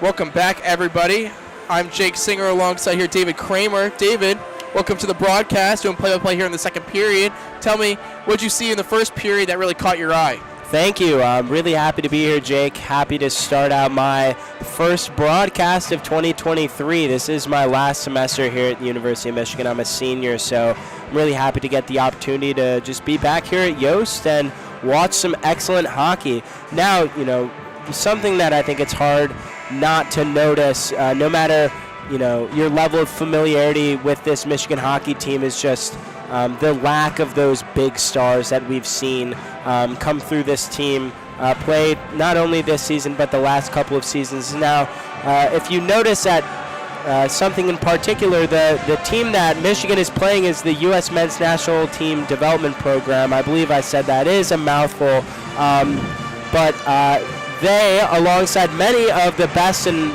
Welcome back, everybody. I'm Jake Singer alongside here David Kraemer. David, welcome to the broadcast. Doing play-by-play here in the second period. Tell me, what did you see in the first period that really caught your eye? Thank you. I'm really happy to be here, Jake. Happy to start out my first broadcast of 2023. This is my last semester here at the University of Michigan. I'm a senior, so I'm really happy to get the opportunity to just be back here at Yost and watch some excellent hockey. Now, something that I think it's hard not to notice, no matter, your level of familiarity with this Michigan hockey team, is just the lack of those big stars that we've seen come through this team, play not only this season but the last couple of seasons. Now, if you notice that something in particular, the team that Michigan is playing is the U.S. Men's National Team Development Program. I believe I said that is a mouthful, but they, alongside many of the best and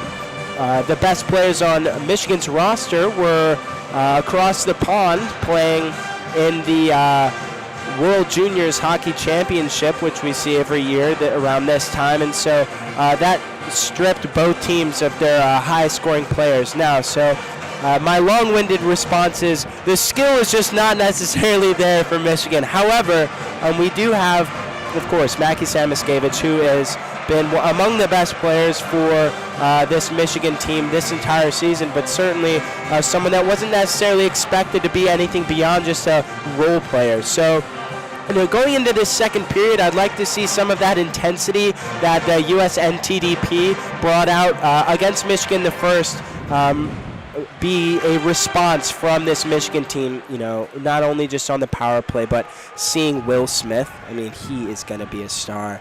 the best players on Michigan's roster, were across the pond playing in the World Juniors Hockey Championship, which we see every year around this time, and so that stripped both teams of their high-scoring players now. So my long-winded response is the skill is just not necessarily there for Michigan. However, we do have, of course, Mackie Samoskevich, who has been among the best players for this Michigan team this entire season, but certainly someone that wasn't necessarily expected to be anything beyond just a role player. So, going into this second period, I'd like to see some of that intensity that the USNTDP brought out against Michigan the first be a response from this Michigan team, not only just on the power play, but seeing Will Smith. I mean, he is going to be a star.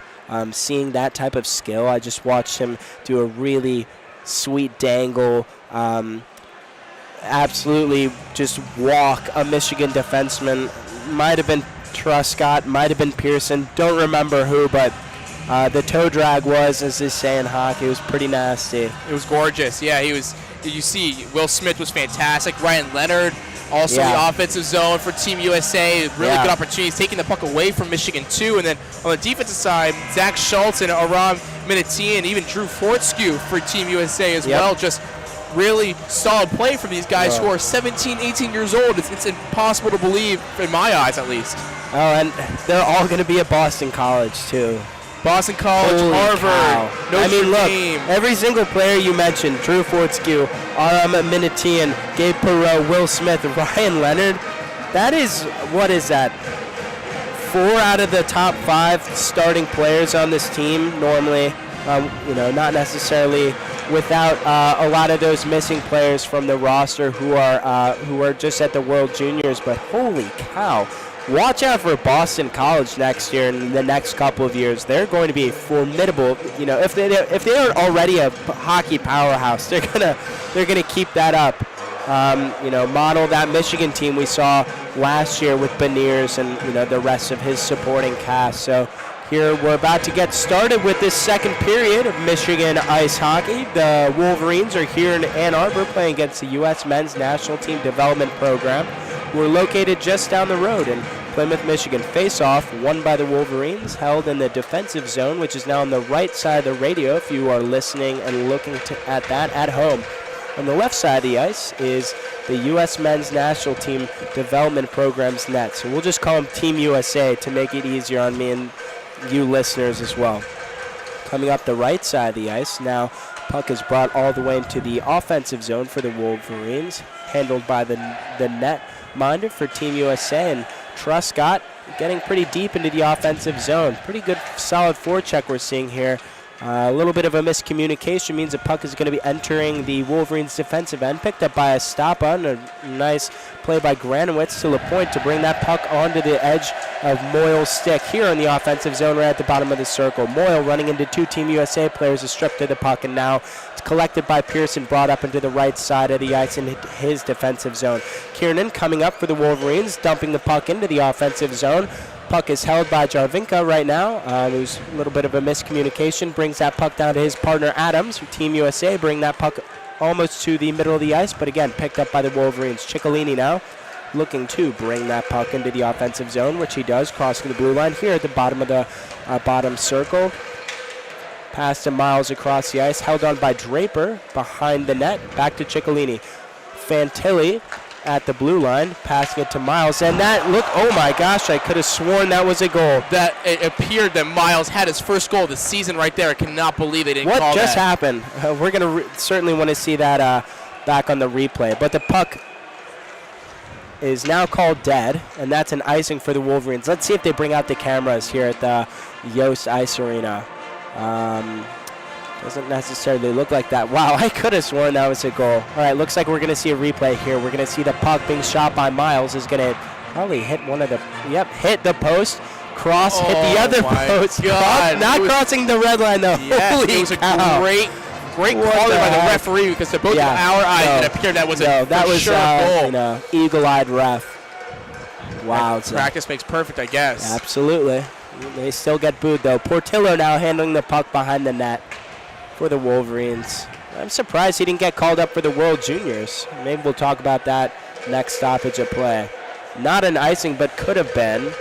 Seeing that type of skill, I just watched him do a really sweet dangle, absolutely just walk a Michigan defenseman. Might have been Truscott, might have been Pearson, don't remember who, but the toe drag was, as they say in hockey, it was pretty nasty. It was gorgeous. Yeah, he was. Did you see Will Smith was fantastic. Ryan Leonard also in the offensive zone for Team USA. Really good opportunities, taking the puck away from Michigan too. And then on the defensive side, Zach Schultz and Aram Minatian and even Drew Fortescue for Team USA as well. Just really solid play from these guys who are 17, 18 years old. It's impossible to believe, in my eyes at least. Oh, and they're all going to be at Boston College too. Boston College, Holy Harvard, Notre Dame. Every single player you mentioned, Drew Fortescue, Aram Minatian, Gabe Perreault, Will Smith, Ryan Leonard, that is, what is that? 4 out of the top 5 starting players on this team normally, not necessarily without a lot of those missing players from the roster who are just at the World Juniors, but holy cow. Watch out for Boston College next year and the next couple of years. They're going to be formidable. If they aren't already a hockey powerhouse, they're gonna keep that up. Model that Michigan team we saw last year with Beniers and the rest of his supporting cast. So here we're about to get started with this second period of Michigan ice hockey. The Wolverines are here in Ann Arbor playing against the U.S. Men's National Team Development Program. We're located just down the road in Plymouth, Michigan. Face-off won by the Wolverines, held in the defensive zone, which is now on the right side of the radio if you are listening and looking at that at home. On the left side of the ice is the U.S. Men's National Team Development Program's net. So we'll just call them Team USA to make it easier on me and you listeners as well. Coming up the right side of the ice, now puck is brought all the way into the offensive zone for the Wolverines, handled by the net minder for Team USA, and Truscott getting pretty deep into the offensive zone. Pretty good, solid forecheck we're seeing here. A little bit of a miscommunication means the puck is going to be entering the Wolverines' defensive end, picked up by a stop on. A nice play by Granowitz to LaPointe to bring that puck onto the edge of Moyle's stick here in the offensive zone right at the bottom of the circle. Moyle running into 2 Team USA players is stripped of the puck, and now it's collected by Pearson, brought up into the right side of the ice in his defensive zone. Kiernan coming up for the Wolverines, dumping the puck into the offensive zone. Puck is held by Jarvinka right now. There's a little bit of a miscommunication. Brings that puck down to his partner Adams. Team USA bring that puck almost to the middle of the ice, but again, picked up by the Wolverines. Ciccolini now looking to bring that puck into the offensive zone, which he does, crossing the blue line here at the bottom of the bottom circle. Pass to Miles across the ice. Held on by Draper behind the net. Back to Ciccolini. Fantilli at the blue line. Passing it to Miles. And that, look, oh my gosh, I could have sworn that was a goal. That it appeared that Miles had his first goal of the season right there. I cannot believe they didn't call that. What just happened? We're going to certainly want to see that back on the replay. But the puck is now called dead, and that's an icing for the Wolverines. Let's see if they bring out the cameras here at the Yost Ice Arena. Doesn't necessarily look like that. Wow, I could have sworn that was a goal. All right, looks like we're going to see a replay here. We're going to see the puck being shot by Miles is going to probably hit one of the, hit the post, cross, hit the other post. Not crossing the red line, though. Yes, it was a great call by the referee, because to both of our eyes, it appeared that was a goal. Eagle-eyed ref. Wow. Practice makes perfect, I guess. Absolutely. They still get booed, though. Portillo now handling the puck behind the net for the Wolverines. I'm surprised he didn't get called up for the World Juniors. Maybe we'll talk about that next stoppage of play. Not an icing, but could have been.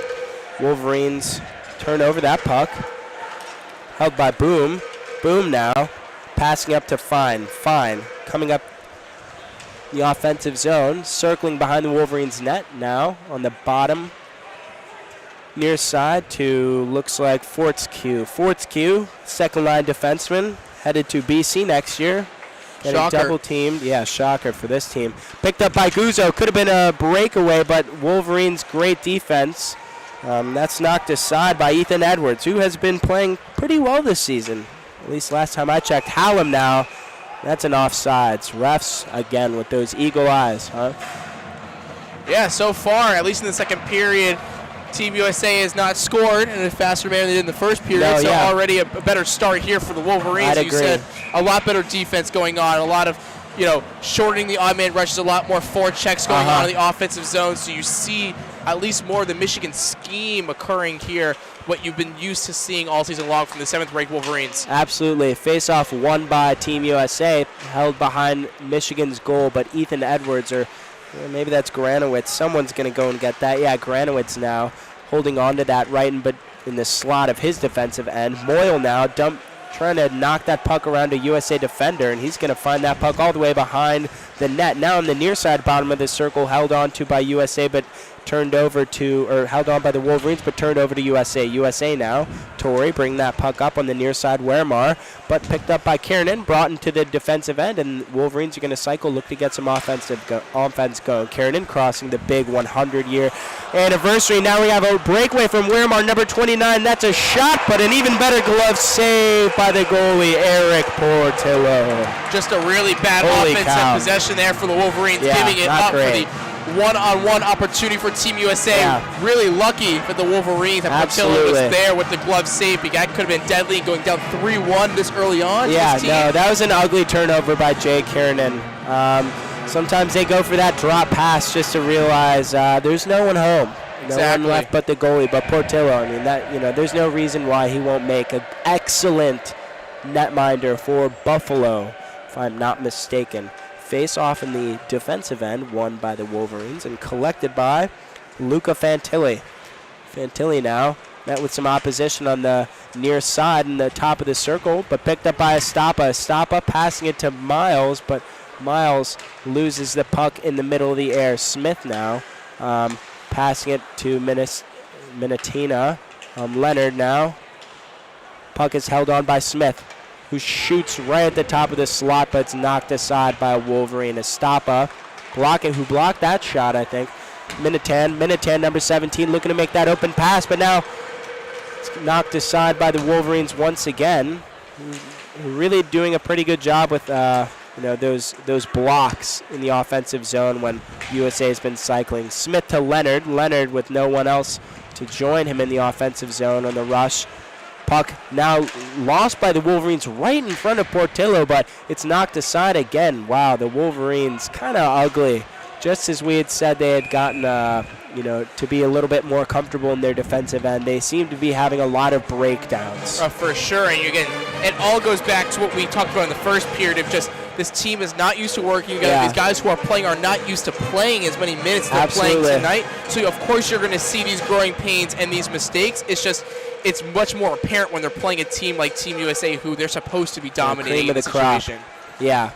Wolverines turn over that puck. Held by Boom. Boom now. Passing up to Fine. Fine coming up the offensive zone. Circling behind the Wolverines net now on the bottom near side to, looks like, Fortescue. Fortescue, second line defenseman, headed to BC next year. Getting double teamed. Yeah, shocker for this team. Picked up by Guzzo. Could have been a breakaway, but Wolverines' great defense. That's knocked aside by Ethan Edwards, who has been playing pretty well this season. At least last time I checked. Hallam now. That's an offsides. Refs, again, with those eagle eyes, huh? Yeah, so far, at least in the second period, Team USA has not scored in a faster manner than they did in the first period, already a better start here for the Wolverines. I'd agree. You said a lot better defense going on, a lot of, shortening the odd man rushes, a lot more forechecks going on in the offensive zone, so you see at least more of the Michigan scheme occurring here, what you've been used to seeing all season long from the 7th-ranked Wolverines. Absolutely. Face-off won by Team USA, held behind Michigan's goal, but Ethan Edwards, or maybe that's Granowitz. Someone's going to go and get that. Yeah, Granowitz now holding on to that but in the slot of his defensive end. Moyle now trying to knock that puck around a USA defender, and he's going to find that puck all the way behind the net. Now on the near side bottom of the circle, held on to by USA, but held on by the Wolverines, but turned over to USA. USA now, Torrey bringing that puck up on the near side, Wehrmar, but picked up by Kiernan, brought into the defensive end, and Wolverines are going to cycle, look to get some offense going. Kiernan crossing the big 100-year anniversary. Now we have a breakaway from Wehrmar, number 29. That's a shot, but an even better glove save by the goalie, Eric Portillo. Just a really bad offensive possession there for the Wolverines, giving it up for the one-on-one opportunity for Team USA. Yeah. Really lucky for the Wolverines that Portillo was there with the glove save. That could have been deadly, going down 3-1 this early on. Yeah, no, that was an ugly turnover by Jay Kiernan. Sometimes they go for that drop pass just to realize there's no one home. No one left but the goalie. But Portillo, there's no reason why he won't make an excellent netminder for Buffalo, if I'm not mistaken. Face off in the defensive end, won by the Wolverines and collected by Luca Fantilli. Fantilli now met with some opposition on the near side in the top of the circle, but picked up by Estapa. Estapa passing it to Miles, but Miles loses the puck in the middle of the air. Smith now passing it to Minatina. Leonard now. Puck is held on by Smith, who shoots right at the top of the slot, but it's knocked aside by a Wolverine. Estapa who blocked that shot, I think. Minitan, number 17, looking to make that open pass, but now it's knocked aside by the Wolverines once again. Really doing a pretty good job with those blocks in the offensive zone when USA has been cycling. Smith to Leonard. Leonard with no one else to join him in the offensive zone on the rush. Puck now lost by the Wolverines right in front of Portillo, but it's knocked aside again. Wow, the Wolverines kind of ugly. Just as we had said they had gotten, to be a little bit more comfortable in their defensive end, they seem to be having a lot of breakdowns. For sure, and again, it all goes back to what we talked about in the first period of just This team is not used to working. You got these guys who are playing are not used to playing as many minutes they're playing tonight. So of course you're going to see these growing pains and these mistakes. It's much more apparent when they're playing a team like Team USA, who they're supposed to be dominating the situation. Yeah,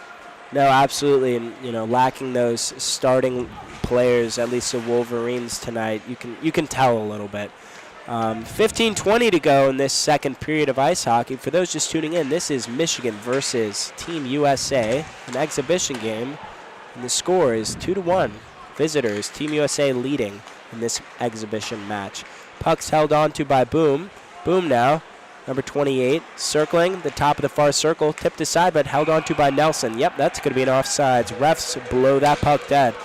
no, absolutely, and lacking those starting players, at least the Wolverines tonight, you can tell a little bit. 15:20 to go in this second period of ice hockey. For those just tuning in, this is Michigan versus Team USA, an exhibition game, and the score is 2-1. Visitors, Team USA leading in this exhibition match. Puck's held on to by Boom. Boom now, number 28, circling the top of the far circle, tipped aside but held on to by Nelson. Yep, that's going to be an offsides. Refs blow that puck dead.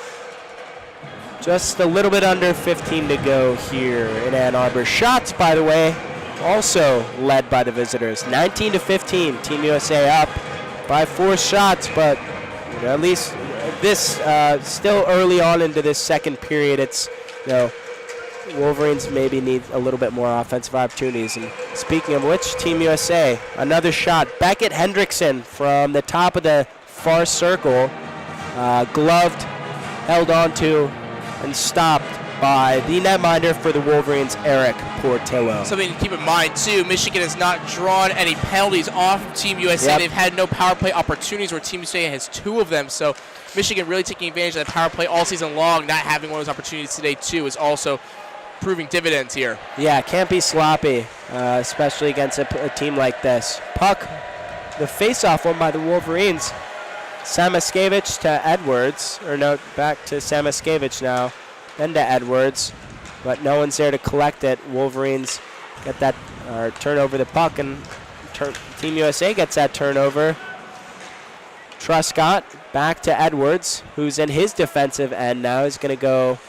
Just a little bit under 15 to go here in Ann Arbor. Shots, by the way, also led by the visitors. 19-15, Team USA up by 4 shots, but at least this still early on into this second period. It's Wolverines maybe need a little bit more offensive opportunities. And speaking of which, Team USA, another shot. Beckett Hendrickson from the top of the far circle, gloved, held on to, and stopped by the netminder for the Wolverines, Eric Portillo. Something to keep in mind, too, Michigan has not drawn any penalties off of Team USA. Yep. They've had no power play opportunities where Team USA has 2 of them. So Michigan really taking advantage of that power play all season long. Not having one of those opportunities today, too, is also proving dividends here. Yeah, can't be sloppy, especially against a team like this. Puck, the face-off one by the Wolverines. Samaskevich to Edwards, back to Samaskevich now, then to Edwards, but no one's there to collect it. Wolverines get that, turn over the puck, and Team USA gets that turnover. Truscott back to Edwards, who's in his defensive end now. He's going to go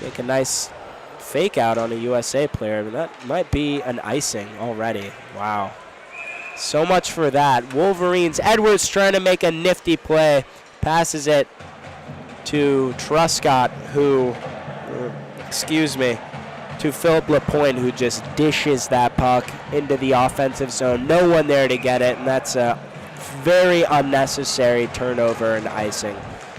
make a nice fake out on a USA player, but that might be an icing already. Wow. So much for that. Wolverines, Edwards trying to make a nifty play. Passes it to Truscott, to Philip Lapointe, who just dishes that puck into the offensive zone. No one there to get it, and that's a very unnecessary turnover and icing.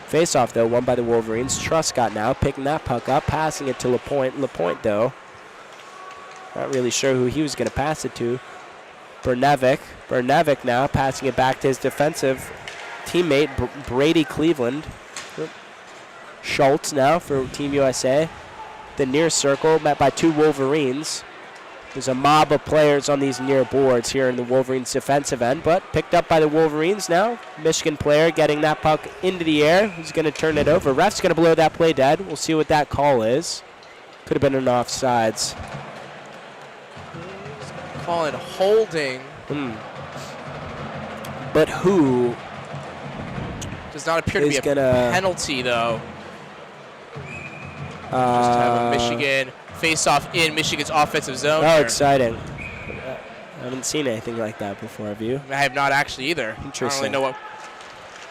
Face-off, though, won by the Wolverines. Truscott now picking that puck up, passing it to Lapointe. Lapointe, though, not really sure who he was going to pass it to. Bernevic now passing it back to his defensive teammate, Brady Cleveland. Schultz now for Team USA. The near circle met by 2 Wolverines. There's a mob of players on these near boards here in the Wolverines defensive end, but picked up by the Wolverines now. Michigan player getting that puck into the air. Who's going to turn it over? Ref's going to blow that play dead. We'll see what that call is. Could have been an offsides. Calling holding. But who? Does not appear to be a penalty, though. Just have a Michigan face-off in Michigan's offensive zone. Oh, exciting. I haven't seen anything like that before, have you? I have not actually either. Interesting. I don't really know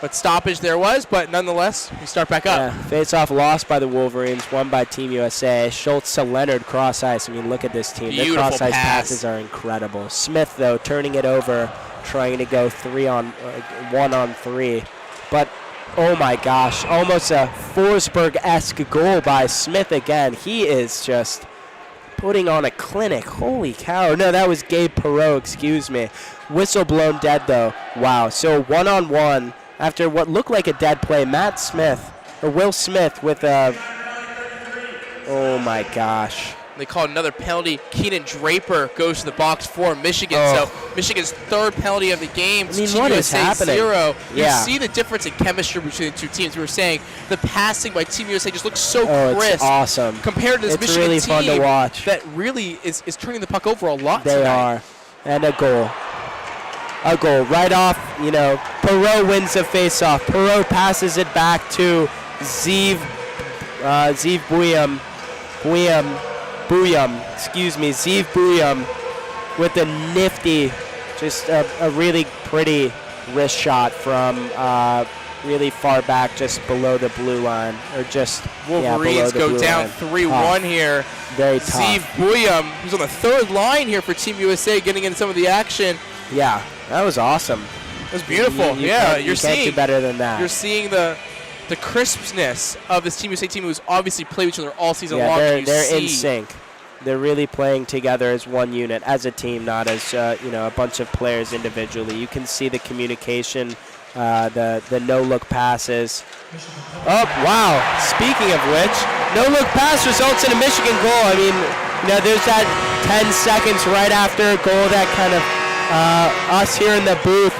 what stoppage there was, but nonetheless, we start back up. Yeah, face-off lost by the Wolverines, won by Team USA. Schultz to Leonard, cross-ice. I mean, look at this team. Beautiful Their cross-ice pass. passes are incredible. Smith, though, turning it over, trying to go 1-on-3. But, oh my gosh, almost a Forsberg-esque goal by Smith again. He is just putting on a clinic. Holy cow. No, that was Gabe Perreault, excuse me. Whistle blown dead, though. Wow, so 1-on-1. After what looked like a dead play, Will Smith with a, oh my gosh. They call another penalty. Keenan Draper goes to the box for Michigan. So Michigan's 3rd penalty of the game. I mean, what is happening? 0. Yeah. You see the difference in chemistry between the 2 teams. We were saying the passing by Team USA just looks so crisp. It's awesome. Compared to this it's Michigan really team fun to watch. that really is turning the puck over a lot They tonight. are. And a goal. Right off, Perreault wins the face-off. Perreault passes it back to Zeev Buyam. Zeev Buyam with a nifty, just a really pretty wrist shot from really far back, just below the blue line, or just Wolverines go down 3-1 here. Very tough. Zeev Buyam, who's on the 3rd line here for Team USA, getting in some of the action. Yeah, that was awesome. It was beautiful. You you're can't seeing do better than that. You're seeing the crispness of this Team USA team who's obviously played with each other all season long. They're in sync. They're really playing together as one unit, as a team, not as a bunch of players individually. You can see the communication, the no-look passes. Oh, wow. Speaking of which, no-look pass results in a Michigan goal. I mean, there's that 10 seconds right after a goal that kind of us here in the booth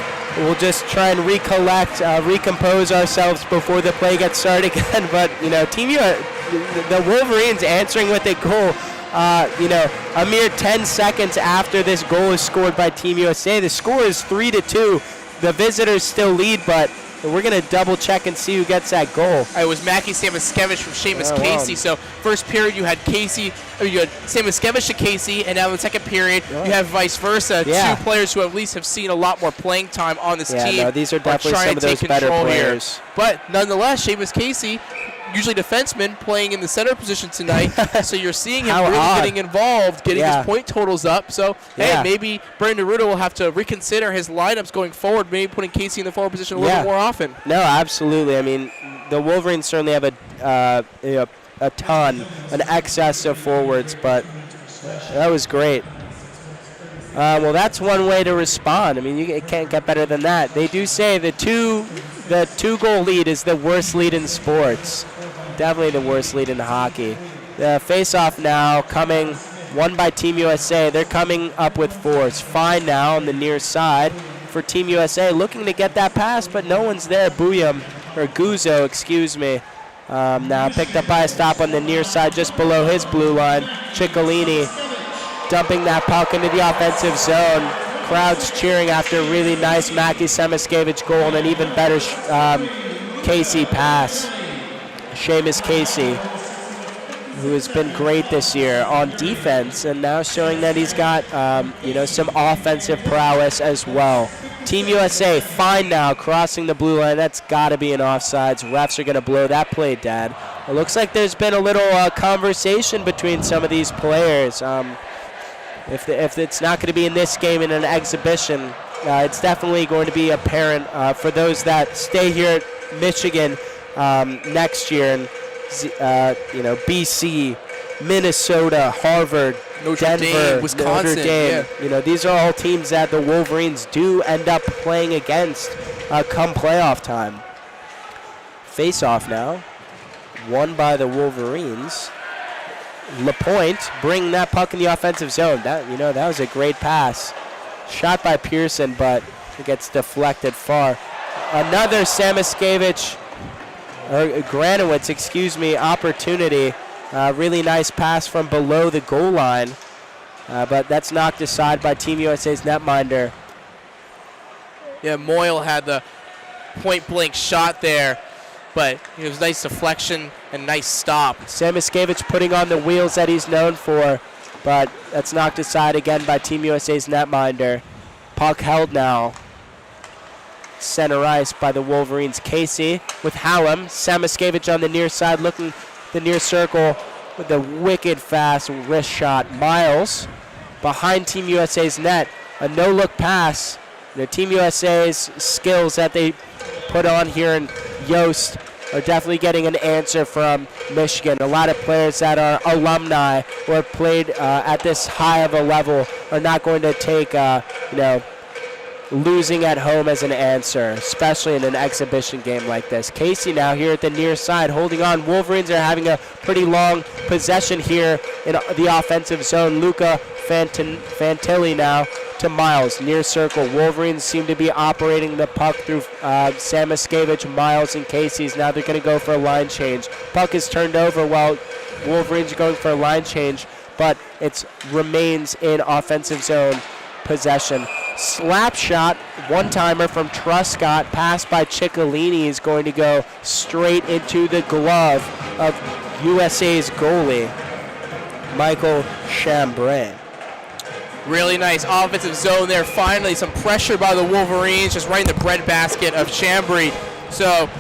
will just try and recompose ourselves before the play gets started again. But, the Wolverines answering with a goal. A mere 10 seconds after this goal is scored by Team USA. The score is 3-2. The visitors still lead, but we're going to double check and see who gets that goal. It was Mackie Samuskevich from Seamus Casey. So first period you had Samuskevich to Casey, and now in the second period you have vice versa. Yeah. Two players who at least have seen a lot more playing time on this team. No, these are definitely some of those better players. Here. But nonetheless, Seamus Casey, usually defenseman, playing in the center position tonight. So you're seeing him really getting involved, getting his point totals up. So, hey, maybe Brandon Ruda will have to reconsider his lineups going forward, maybe putting Casey in the forward position a little bit more often. No, absolutely. I mean, the Wolverines certainly have an excess of forwards, but that was great. Well, that's one way to respond. I mean, you can't get better than that. They do say the two-goal lead is the worst lead in sports. Definitely the worst lead in hockey. The face-off now coming, won by Team USA. They're coming up with force. Fine now on the near side for Team USA, looking to get that pass, but no one's there. Guzzo, excuse me. Now picked up by a stop on the near side, just below his blue line. Ciccolini dumping that puck into the offensive zone. Crowds cheering after a really nice Mackie Samuskevich goal and an even better Casey pass. Seamus Casey, who has been great this year on defense and now showing that he's got some offensive prowess as well. Team USA fine now, crossing the blue line. That's got to be an offsides. Refs are going to blow that play dead. It looks like there's been a little conversation between some of these players. If it's not going to be in this game in an exhibition, it's definitely going to be apparent for those that stay here at Michigan next year, and BC, Minnesota, Harvard, Denver, Wisconsin, Notre Dame. These are all teams that the Wolverines do end up playing against come playoff time. Face-off now, won by the Wolverines. LaPointe bringing that puck in the offensive zone. That was a great pass. Shot by Pearson, but it gets deflected far. Another Samuskevich, or Granowitz, opportunity. Really nice pass from below the goal line, but that's knocked aside by Team USA's netminder. Yeah, Moyle had the point-blank shot there, but it was nice deflection and nice stop. Samuskevich putting on the wheels that he's known for, but that's knocked aside again by Team USA's netminder. Puck held now. Center ice by the Wolverines. Casey with Hallam. Samuskevich on the near side, looking the near circle with the wicked fast wrist shot. Miles behind Team USA's net. A no-look pass. Team USA's skills that they put on here in Yost are definitely getting an answer from Michigan. A lot of players that are alumni or have played at this high of a level are not going to take, losing at home as an answer, especially in an exhibition game like this. Casey now here at the near side holding on. Wolverines are having a pretty long possession here in the offensive zone. Luca Fantilli now to Miles, near circle. Wolverines seem to be operating the puck through Samuskevich, Miles, and Casey's. Now they're going to go for a line change. Puck is turned over while Wolverines are going for a line change, but it remains in offensive zone possession. Slap shot, one-timer from Truscott, passed by Ciccolini, is going to go straight into the glove of USA's goalie, Michael Chambray. Really nice offensive zone there. Finally, some pressure by the Wolverines, just right in the breadbasket of Chambray. So,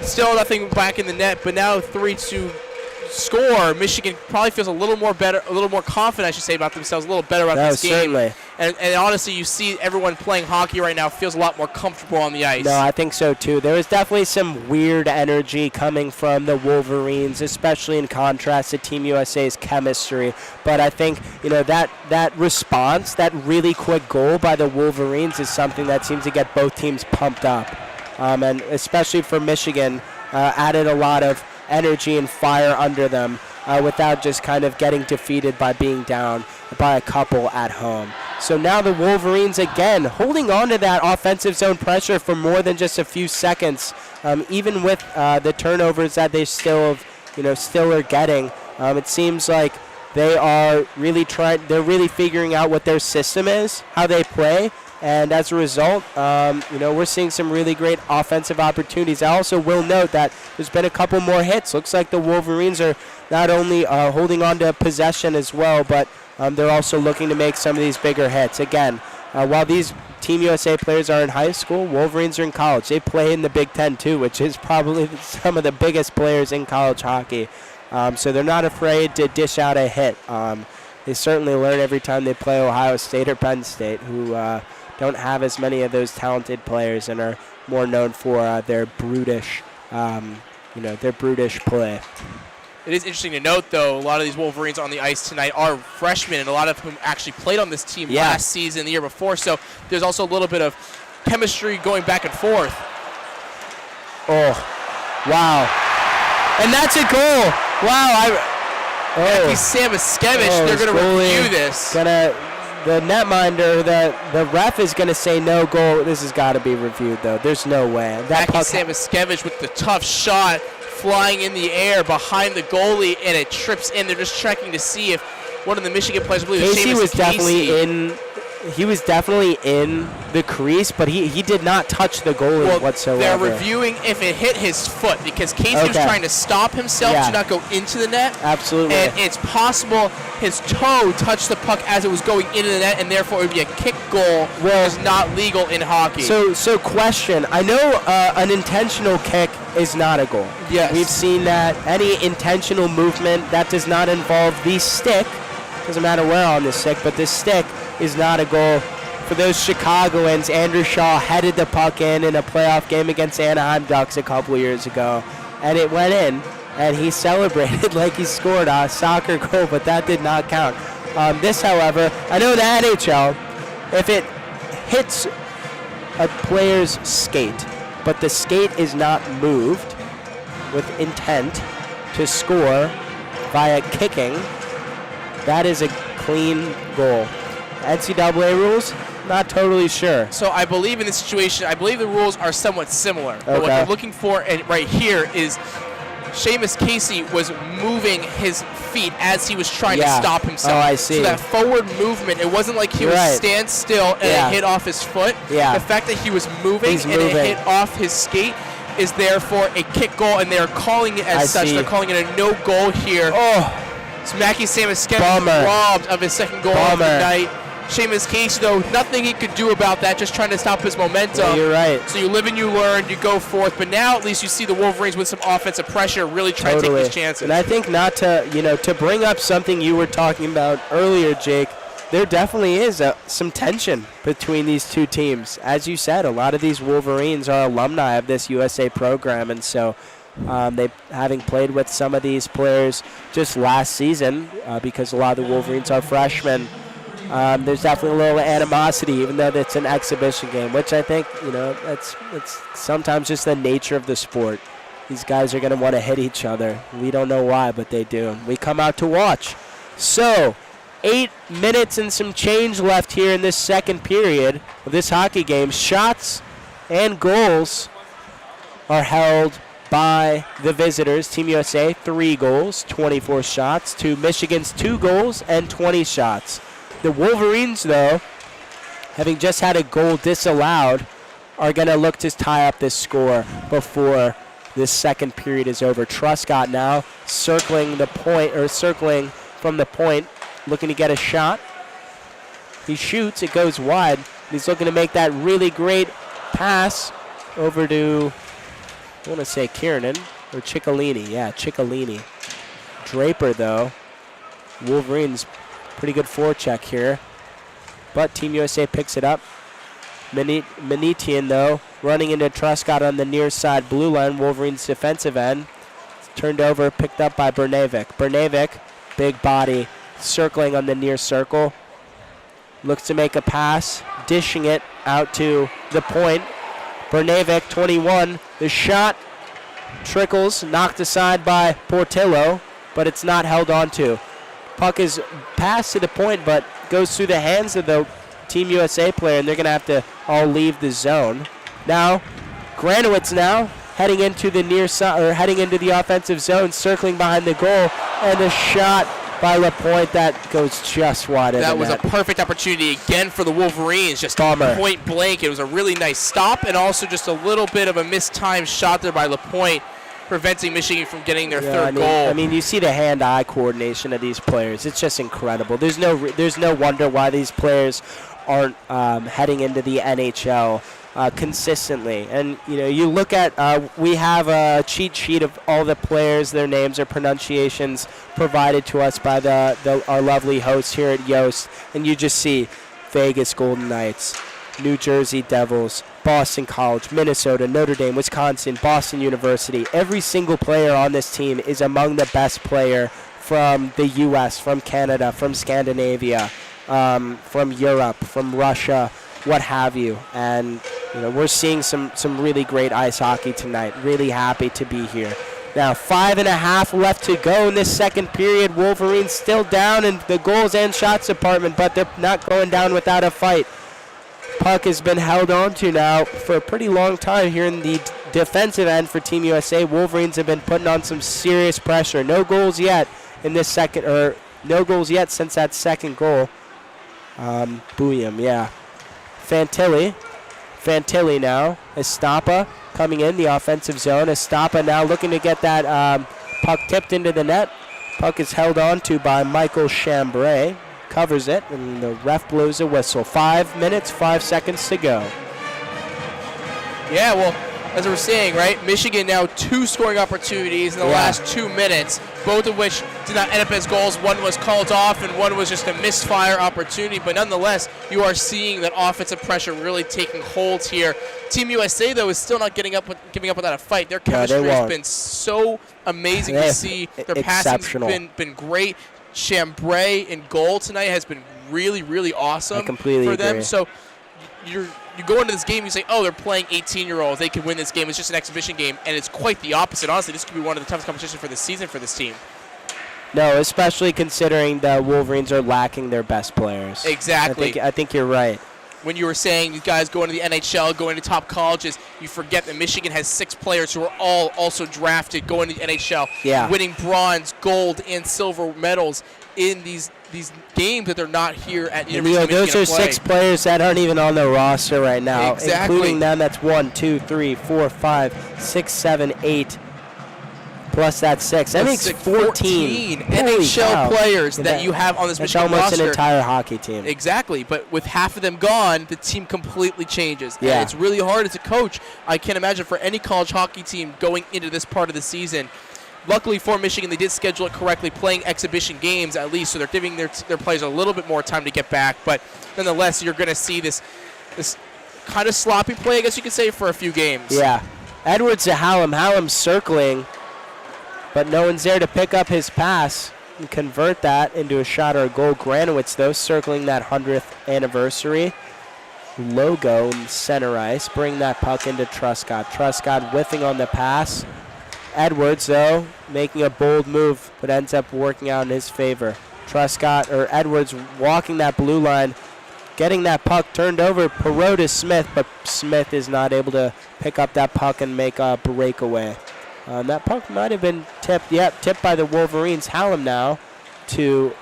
still nothing back in the net, but now 3-2 score. Michigan probably feels a little more confident, I should say, about themselves, a little better about this game. Certainly. And honestly, you see everyone playing hockey right now feels a lot more comfortable on the ice. No, I think so too. There was definitely some weird energy coming from the Wolverines, especially in contrast to Team USA's chemistry. But I think, that response, that really quick goal by the Wolverines is something that seems to get both teams pumped up. And especially for Michigan, added a lot of energy and fire under them without just kind of getting defeated by being down by a couple at home. So now the Wolverines again holding on to that offensive zone pressure for more than just a few seconds, even with the turnovers that they still are getting. It seems like they are they're really figuring out what their system is, how they play, and as a result, we're seeing some really great offensive opportunities. I also will note that there's been a couple more hits. Looks like the Wolverines are not only holding on to possession as well, but they're also looking to make some of these bigger hits. Again, while these Team USA players are in high school, Wolverines are in college. They play in the Big Ten too, which is probably some of the biggest players in college hockey. So they're not afraid to dish out a hit. They certainly learn every time they play Ohio State or Penn State, who don't have as many of those talented players and are more known for their brutish play. It is interesting to note, though, a lot of these Wolverines on the ice tonight are freshmen, and a lot of whom actually played on this team last season, the year before. So there's also a little bit of chemistry going back and forth. Oh, wow. And that's a goal. Wow. Sam Iskevich, they're going to review this. The netminder, the ref is going to say no goal. This has got to be reviewed, though. There's no way. Sam Iskevich with the tough shot flying in the air behind the goalie, and it trips in. They're just checking to see if one of the Michigan players, I believe Casey was definitely in. He was definitely in the crease, but he did not touch the goalie whatsoever. They're reviewing if it hit his foot, because Casey was trying to stop himself to not go into the net. Absolutely. And it's possible his toe touched the puck as it was going into the net, and therefore it would be a kick goal, which is not legal in hockey. So question. I know an intentional kick is not a goal. Yes. We've seen that any intentional movement that does not involve the stick, doesn't matter where on the stick, but the stick is not a goal. For those Chicagoans, Andrew Shaw headed the puck in a playoff game against Anaheim Ducks a couple years ago, and it went in, and he celebrated like he scored a soccer goal, but that did not count. This, however, I know the NHL, if it hits a player's skate, but the skate is not moved with intent to score via kicking, that is a clean goal. NCAA rules? Not totally sure. So I believe in this situation, I believe the rules are somewhat similar. But what they're looking for right here is Seamus Casey was moving his feet as he was trying to stop himself. Oh, I see. So that forward movement, it wasn't like he was stand still and it hit off his foot. Yeah. The fact that he was moving and it hit off his skate is therefore a kick goal, and they're calling it as such. They're calling it a no goal here. Oh. So Mackie Samuskevich robbed of his second goal of the night. Seamus Casey, though, nothing he could do about that, just trying to stop his momentum. Yeah, you're right. So you live and you learn, you go forth. But now at least you see the Wolverines with some offensive pressure really trying to take these chances. And I think not to bring up something you were talking about earlier, Jake, there definitely is some tension between these two teams. As you said, a lot of these Wolverines are alumni of this USA program, and so they, having played with some of these players just last season, because a lot of the Wolverines are freshmen, there's definitely a little animosity, even though it's an exhibition game, which I think, it's sometimes just the nature of the sport. These guys are going to want to hit each other. We don't know why, but they do. We come out to watch. So, 8 minutes and some change left here in this second period of this hockey game. Shots and goals are held by the visitors. Team USA, 3 goals, 24 shots, to Michigan's 2 goals and 20 shots. The Wolverines, though, having just had a goal disallowed, are going to look to tie up this score before this second period is over. Truscott now circling from the point, looking to get a shot. He shoots, it goes wide. He's looking to make that really great pass over to, I want to say Kiernan or Ciccolini. Yeah, Ciccolini. Draper, though. Wolverines, pretty good forecheck here. but Team USA picks it up. Manetian, though, running into Truscott on the near side blue line, Wolverines defensive end. Turned over, picked up by Bernavic. Bernavic, big body, circling on the near circle. Looks to make a pass, dishing it out to the point. Bernavic, 21. The shot trickles, knocked aside by Portillo, but it's not held onto. Puck is passed to the point, but goes through the hands of the Team USA player, and they're going to have to all leave the zone. Now, Granowitz now heading into the near side, or heading into the offensive zone, circling behind the goal, and a shot by LaPointe that goes just wide of the net. That was a perfect opportunity again for the Wolverines, just Bomber. point blank. It was a really nice stop, and also just a little bit of a mistimed shot there by LaPointe, preventing Michigan from getting their third goal. I mean, you see the hand-eye coordination of these players. It's just incredible. There's no wonder why these players aren't heading into the NHL consistently. And you look at we have a cheat sheet of all the players, their names or pronunciations provided to us by our lovely hosts here at Yost, and you just see Vegas Golden Knights, New Jersey Devils, Boston College, Minnesota, Notre Dame, Wisconsin, Boston University. Every single player on this team is among the best player from the U.S., from Canada, from Scandinavia, from Europe, from Russia, what have you. And we're seeing some really great ice hockey tonight. Really happy to be here. Now 5.5 left to go in this second period. Wolverines still down in the goals and shots department, but they're not going down without a fight. Puck has been held on to now for a pretty long time here in the defensive end for Team USA. Wolverines have been putting on some serious pressure. No goals yet in this second, or no goals yet since that second goal. Booyam, yeah. Fantilli now. Estapa coming in the offensive zone. Estapa now looking to get that puck tipped into the net. Puck is held on to by Michael Chambray. Covers it, and the ref blows a whistle. 5 minutes, 5 seconds to go. Yeah, well, as we were saying, right, Michigan now 2 scoring opportunities in the last 2 minutes, both of which did not end up as goals. One was called off, and one was just a misfire opportunity. But nonetheless, you are seeing that offensive pressure really taking hold here. Team USA, though, is still not giving up without a fight. Their chemistry has been so amazing to see. Their passing's been great. Chambray in goal tonight has been really, really awesome for them. Agree. So you go into this game, you say, oh, they're playing 18-year-olds. They can win this game. It's just an exhibition game. And it's quite the opposite. Honestly, this could be one of the toughest competitions for the season for this team. No, especially considering the Wolverines are lacking their best players. Exactly. I think you're right. When you were saying these guys going to the NHL, going to top colleges, you forget that Michigan has 6 players who are all also drafted going to the NHL, winning bronze, gold, and silver medals in these games that they're not here at University of Michigan. Those are 6 players that aren't even on the roster right now. Exactly. Including them, that's 1, 2, 3, 4, 5, 6, 7, 8. Plus that 6. That makes 14 NHL players that you have on this Michigan roster. That's almost an entire hockey team. Exactly, but with half of them gone, the team completely changes. Yeah. And it's really hard as a coach. I can't imagine for any college hockey team going into this part of the season. Luckily for Michigan, they did schedule it correctly, playing exhibition games at least, so they're giving their players a little bit more time to get back. But nonetheless, you're going to see this kind of sloppy play, I guess you could say, for a few games. Yeah. Edwards to Hallam. Hallam circling, but no one's there to pick up his pass and convert that into a shot or a goal. Granowitz, though, circling that 100th anniversary logo in center ice. Bring that puck into Truscott. Truscott whiffing on the pass. Edwards, though, making a bold move, but ends up working out in his favor. Edwards walking that blue line, getting that puck turned over. Perot to Smith, but Smith is not able to pick up that puck and make a breakaway. That puck might have been tipped. Yep, tipped by the Wolverines. Hallam now to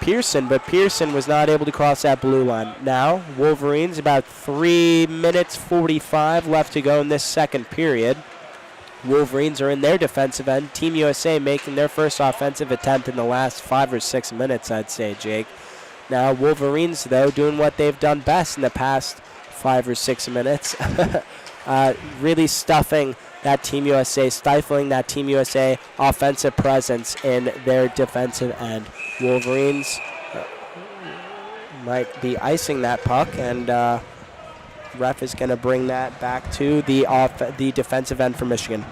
Pearson, but Pearson was not able to cross that blue line. Now, Wolverines, about 3 minutes 45 left to go in this second period. Wolverines are in their defensive end. Team USA making their first offensive attempt in the last 5 or 6 minutes, I'd say, Jake. Now, Wolverines, though, doing what they've done best in the past 5 or 6 minutes. Really stuffing that Team USA, stifling that Team USA offensive presence in their defensive end. Wolverines might be icing that puck, and ref is going to bring that back to the defensive end for Michigan.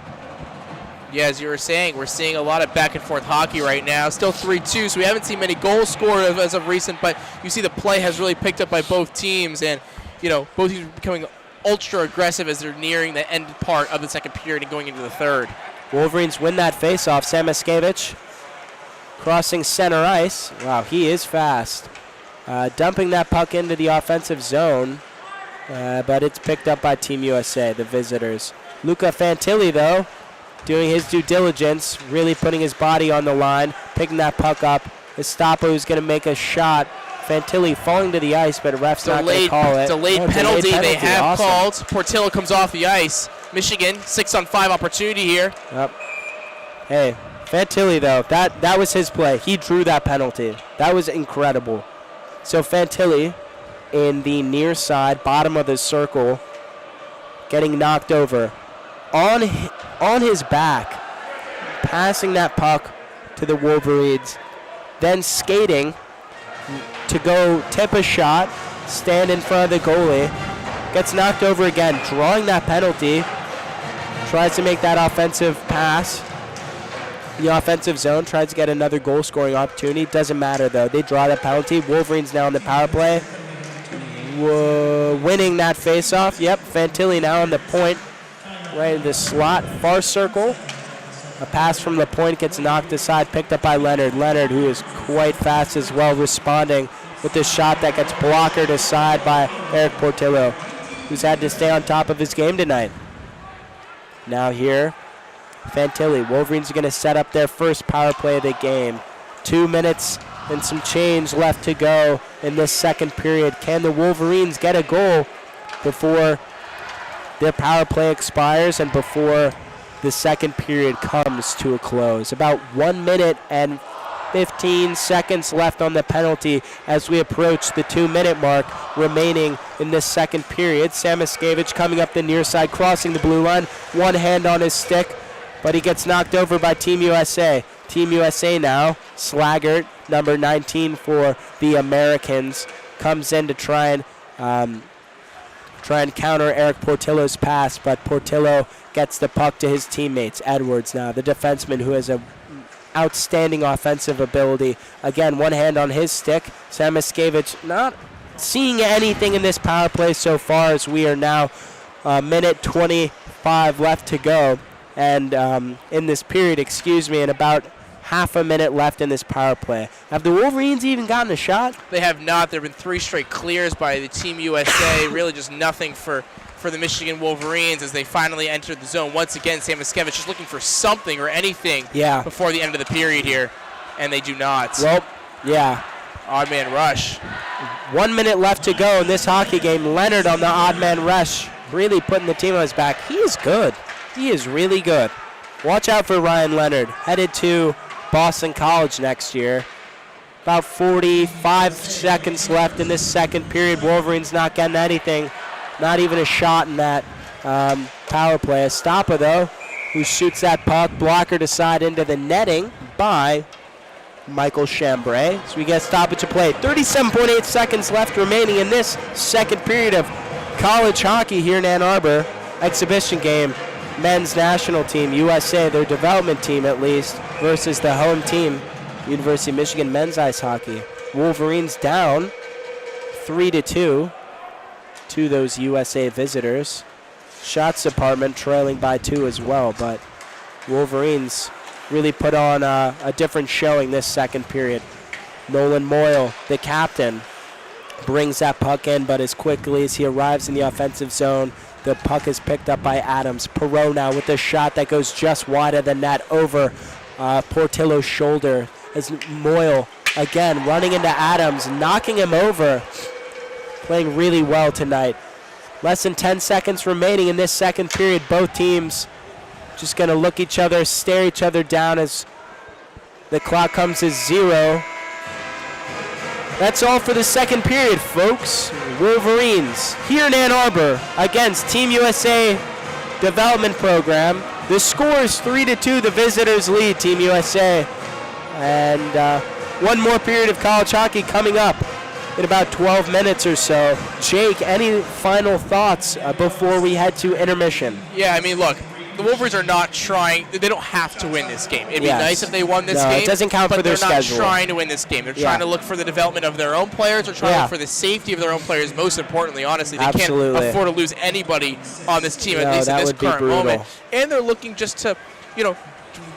Yeah, as you were saying, we're seeing a lot of back-and-forth hockey right now. Still 3-2, so we haven't seen many goals scored as of recent, but you see the play has really picked up by both teams, and, both teams are becoming ultra aggressive as they're nearing the end part of the second period and going into the third. Wolverines win that faceoff. Samaskevich crossing center ice. Wow, he is fast. Dumping that puck into the offensive zone, but it's picked up by Team USA, the visitors. Luca Fantilli, though, doing his due diligence, really putting his body on the line, picking that puck up. Estapa, who's going to make a shot. Fantilli falling to the ice, but ref's not going to call it. Delayed penalty they have called. Portillo comes off the ice. Michigan, 6-on-5 opportunity here. Yep. Hey, Fantilli, though, that was his play. He drew that penalty. That was incredible. So Fantilli in the near side, bottom of the circle, getting knocked over. On his back, passing that puck to the Wolverines, then skating to go tip a shot, stand in front of the goalie, gets knocked over again, drawing that penalty, tries to make that offensive pass. The offensive zone tries to get another goal-scoring opportunity. Doesn't matter, though. They draw the penalty. Wolverines now on the power play. Winning that face-off. Yep, Fantilli now on the point. Right in the slot, far circle. A pass from the point gets knocked aside, picked up by Leonard. Leonard, who is quite fast as well, responding with the shot that gets blockered aside by Eric Portillo, who's had to stay on top of his game tonight. Now here, Fantilli. Wolverines are going to set up their first power play of the game. 2 minutes and some change left to go in this second period. Can the Wolverines get a goal before their power play expires and before the second period comes to a close? About 1 minute and 15 seconds left on the penalty as we approach the 2-minute mark remaining in this second period. Samaskevich coming up the near side, crossing the blue line, one hand on his stick, but he gets knocked over by Team USA. Team USA now, Slaggert, number 19 for the Americans, comes in to try and counter Eric Portillo's pass, but Portillo gets the puck to his teammates. Edwards now, the defenseman who has a outstanding offensive ability. Again, one hand on his stick. Samaskevich not seeing anything in this power play so far as we are now minute 25 left to go. And in this period, and about half a minute left in this power play. Have the Wolverines even gotten a shot? They have not. There have been 3 straight clears by the Team USA. Really just nothing for the Michigan Wolverines as they finally entered the zone. Once again, Samaskevich just looking for something or anything before the end of the period here, and they do not. Well, yeah. Odd man rush. 1 minute left to go in this hockey game. Leonard on the odd man rush, really putting the team on his back. He is good. He is really good. Watch out for Ryan Leonard, headed to Boston College next year. About 45 seconds left in this second period. Wolverines not getting anything. Not even a shot in that power play. Estapa, though, who shoots that puck, blockered aside into the netting by Michael Chambray. So we get a stoppage of play. 37.8 seconds left remaining in this second period of college hockey here in Ann Arbor. Exhibition game. Men's national team, USA, their development team at least, versus the home team, University of Michigan men's ice hockey. Wolverines down 3-2 to those USA visitors. Shots department trailing by 2 as well, but Wolverines really put on a different showing this second period. Nolan Moyle, the captain, brings that puck in, but as quickly as he arrives in the offensive zone, the puck is picked up by Adams. Perot now with a shot that goes just wide of the net over Portillo's shoulder. As Moyle, again, running into Adams, knocking him over. Playing really well tonight. Less than 10 seconds remaining in this second period. Both teams just going to look each other, stare each other down as the clock comes to 0. That's all for the second period, folks. Wolverines here in Ann Arbor against Team USA Development Program. The score is 3-2. The visitors lead Team USA. And one more period of college hockey coming up in about 12 minutes or so. Jake, any final thoughts before we head to intermission? Yeah, I mean, look, the Wolverines are not trying. They don't have to win this game. It'd be nice if they won this game. It doesn't count for their schedule. But they're not trying to win this game. They're trying to look for the development of their own players. They're trying to look for the safety of their own players. Most importantly, honestly, they can't afford to lose anybody on this team, at least in this current moment. And they're looking just to,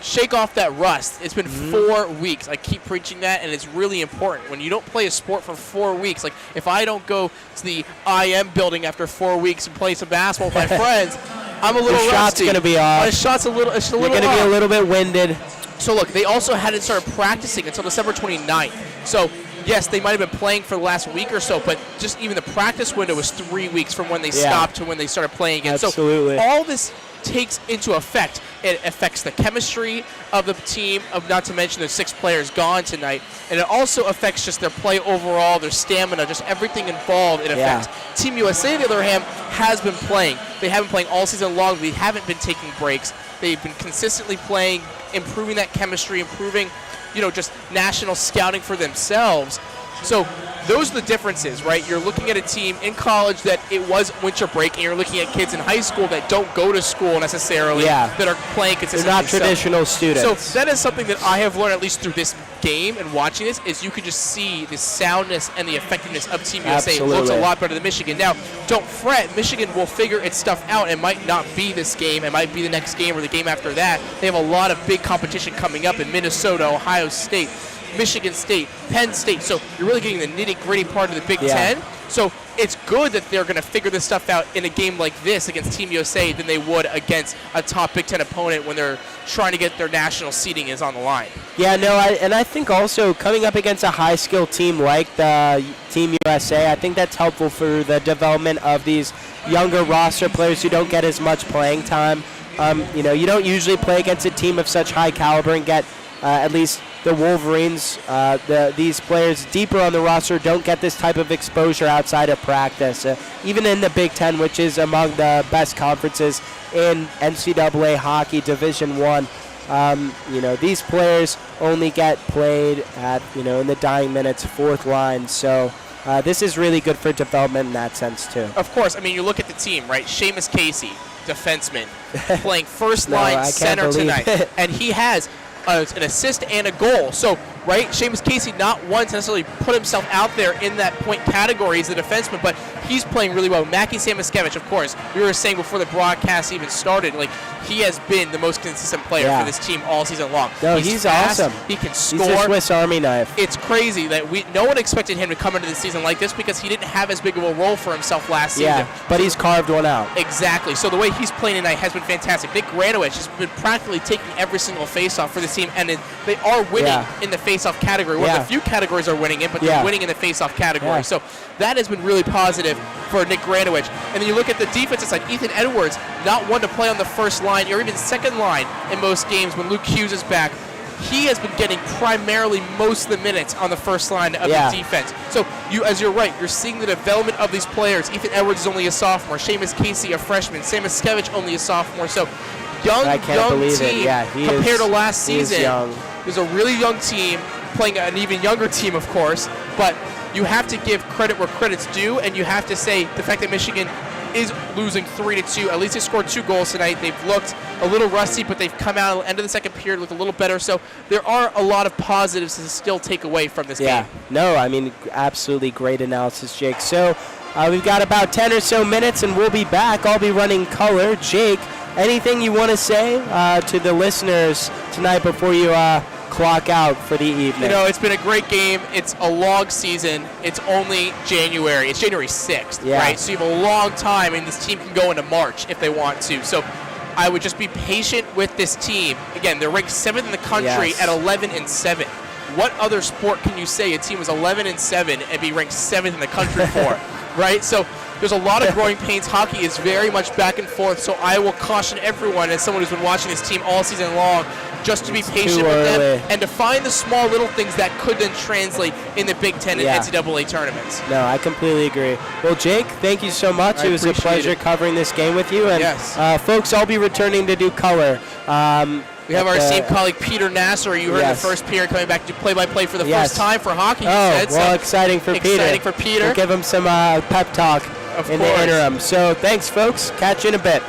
shake off that rust. It's been 4 weeks. I keep preaching that, and it's really important. When you don't play a sport for 4 weeks, like if I don't go to the IM building after 4 weeks and play some basketball with my friends, I'm a little rusty. The shot's going to be off. My shot's a little You're going to be a little bit winded. So look, they also hadn't started practicing until December 29th. So yes, they might have been playing for the last week or so, but just even the practice window was 3 weeks from when they stopped to when they started playing again. Absolutely. So all this takes into effect. It affects the chemistry of the team, not to mention the 6 players gone tonight, and it also affects just their play overall, their stamina, just everything involved. It affects. Team USA, on the other hand, has been playing. They have been playing all season long. They haven't been taking breaks. They've been consistently playing, improving that chemistry, improving, just national scouting for themselves. So those are the differences, right? You're looking at a team in college that it was winter break, and you're looking at kids in high school that don't go to school necessarily, that are playing consistently. They're not traditional students. So that is something that I have learned, at least through this game and watching this, is you can just see the soundness and the effectiveness of Team USA. It looks a lot better than Michigan. Now, don't fret. Michigan will figure its stuff out. It might not be this game. It might be the next game or the game after that. They have a lot of big competition coming up in Minnesota, Ohio State, Michigan State, Penn State. So you're really getting the nitty-gritty part of the Big Ten. So it's good that they're going to figure this stuff out in a game like this against Team USA than they would against a top Big Ten opponent when they're trying to get their national seeding is on the line. Yeah, no, I think also coming up against a high-skill team like the Team USA, I think that's helpful for the development of these younger roster players who don't get as much playing time. You don't usually play against a team of such high caliber and get at least the Wolverines, these players deeper on the roster don't get this type of exposure outside of practice. Even in the Big Ten, which is among the best conferences in NCAA hockey Division I, these players only get played at, in the dying minutes, 4th line. So this is really good for development in that sense, too. Of course. I mean, you look at the team, right? Seamus Casey, defenseman, playing first line center tonight. And he has an assist and a goal. So, right, Seamus Casey not one to necessarily put himself out there in that point category as a defenseman, but he's playing really well. Mackie Samoskevich, of course, we were saying before the broadcast even started, he has been the most consistent player for this team all season long. No, he's fast, awesome. He can score. He's a Swiss Army knife. It's crazy that no one expected him to come into the season like this because he didn't have as big of a role for himself last season. Yeah, but he's carved one out. Exactly. So the way he's playing tonight has been fantastic. Nick Granowich has been practically taking every single faceoff for this team, and they are winning in the faceoff category. One of the few categories are winning in, but they're winning in the faceoff category. So that has been really positive for Nick Granowich. And then you look at the defensive side, Ethan Edwards, not one to play on the first line or even second line in most games when Luke Hughes is back. He has been getting primarily most of the minutes on the first line of the defense. So you're right, you're seeing the development of these players. Ethan Edwards is only a sophomore. Seamus Casey, a freshman. Samoskevich, only a sophomore. So young team compared to last season. There's a really young team playing an even younger team, of course, but you have to give credit where credit's due, and you have to say the fact that Michigan is losing 3-2. At least they scored 2 goals tonight. They've looked a little rusty, but they've come out at the end of the second period, looked a little better. So there are a lot of positives to still take away from this game. No, I mean, absolutely great analysis, Jake. So we've got about 10 or so minutes, and we'll be back. I'll be running color. Jake, anything you want to say to the listeners tonight before you clock out for the evening? It's been a great game. It's a long season. It's only January. It's January 6th, right? So you have a long time, and this team can go into March if they want to. So I would just be patient with this team. Again, they're ranked 7th in the country at 11-7. What other sport can you say a team was 11-7 and be ranked 7th in the country for, right? So there's a lot of growing pains. Hockey is very much back and forth, so I will caution everyone, as someone who's been watching this team all season long, just to be patient with them and to find the small little things that could then translate in the Big Ten and NCAA tournaments. No, I completely agree. Well, Jake, thank you so much. It was a pleasure covering this game with you. And folks, I'll be returning to do color. We have our esteemed colleague Peter Nasr. You heard Yes. the first period coming back to play-by-play for the Yes. first time for hockey. He Oh, said. well, So exciting for Peter. exciting for Peter. We'll give him some pep talk Of in course. the interim. So thanks, folks. Catch you in a bit.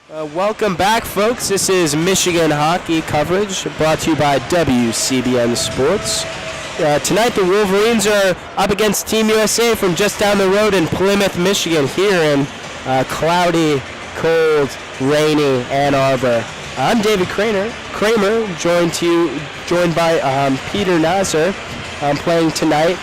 Welcome back, folks. This is Michigan hockey coverage brought to you by WCBN Sports. Tonight, the Wolverines are up against Team USA from just down the road in Plymouth, Michigan, here in cloudy, cold, rainy Ann Arbor. I'm David Kraemer, joined by Peter Nasr, playing tonight.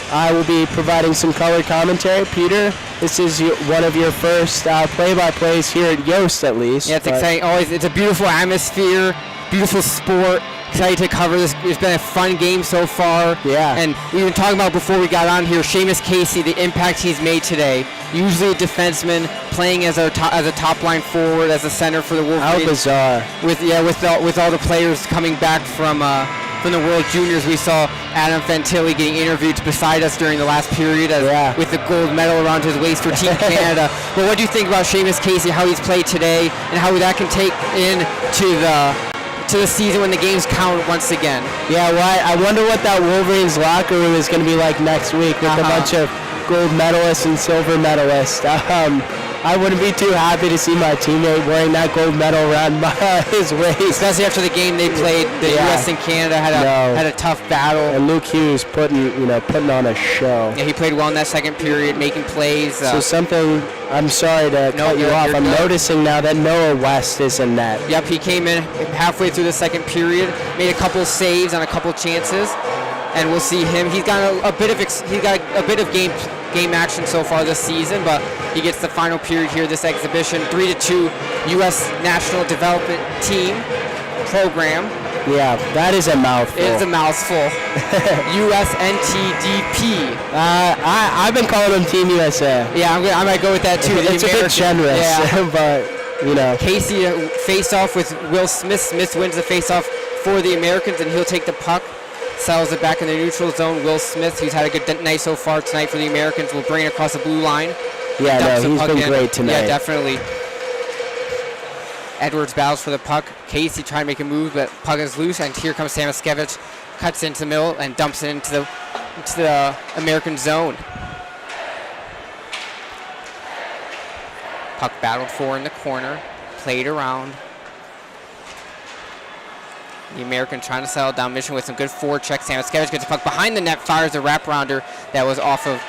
I will be providing some color commentary. Peter, this is one of your first play-by-plays here at Yost, at least. Yeah, it's exciting. Always, it's a beautiful atmosphere, beautiful sport. Excited to cover this. It's been a fun game so far. Yeah. And we were talking about before we got on here, Seamus Casey, the impact he's made today. Usually a defenseman playing as a top line forward, as a center for the Wolverines. How bizarre. With all the players coming back from the World Juniors, we saw Adam Fantilli getting interviewed beside us during the last period with the gold medal around his waist for Team Canada. But what do you think about Seamus Casey, how he's played today, and how that can take into the season when the games count once again? Yeah, well, I wonder what that Wolverines locker room is going to be like next week with a bunch of gold medalists and silver medalists. I wouldn't be too happy to see my teammate wearing that gold medal around his waist. Especially after the game they played, the U.S. and Canada had a tough battle. And Luke Hughes putting on a show. Yeah, he played well in that second period, making plays. So I'm sorry to cut you off. I'm noticing now that Noah West is in net. Yep, he came in halfway through the second period, made a couple saves on a couple chances, and we'll see him. He's got a bit of game action so far this season, but he gets the final period here, this exhibition, 3-2 U.S. National Development Team program. Yeah, that is a mouthful. It is a mouthful. USNTDP. I've been calling them Team USA. Yeah, I might go with that too. It's a bit generous, but Casey face-off with Will Smith. Smith wins the face-off for the Americans, and he'll take the puck. Settles it back in the neutral zone. Will Smith, who's had a good night so far tonight for the Americans, will bring it across the blue line. Yeah, he's been great tonight. Yeah, definitely. Edwards battles for the puck. Casey trying to make a move, but puck is loose, and here comes Samoskevich, cuts into the middle and dumps it into the American zone. Puck battled for in the corner, played around. The American trying to settle down mission with some good forward check. Samoskevich gets the puck behind the net, fires a wraparounder that was off of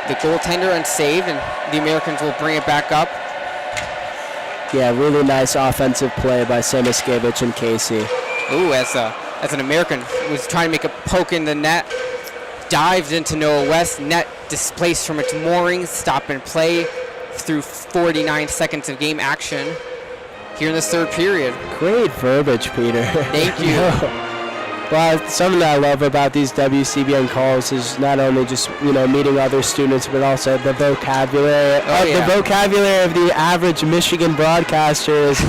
the goaltender and saved, and the Americans will bring it back up. Yeah, really nice offensive play by Samoskevich and Casey. Ooh, as an American was trying to make a poke in the net, dived into Noah West, net displaced from its moorings, stop and play through 49 seconds of game action here in this third period. Great verbiage, Peter. Thank you. Well, something that I love about these WCBN calls is not only just meeting other students, but also the vocabulary. The vocabulary of the average Michigan broadcaster is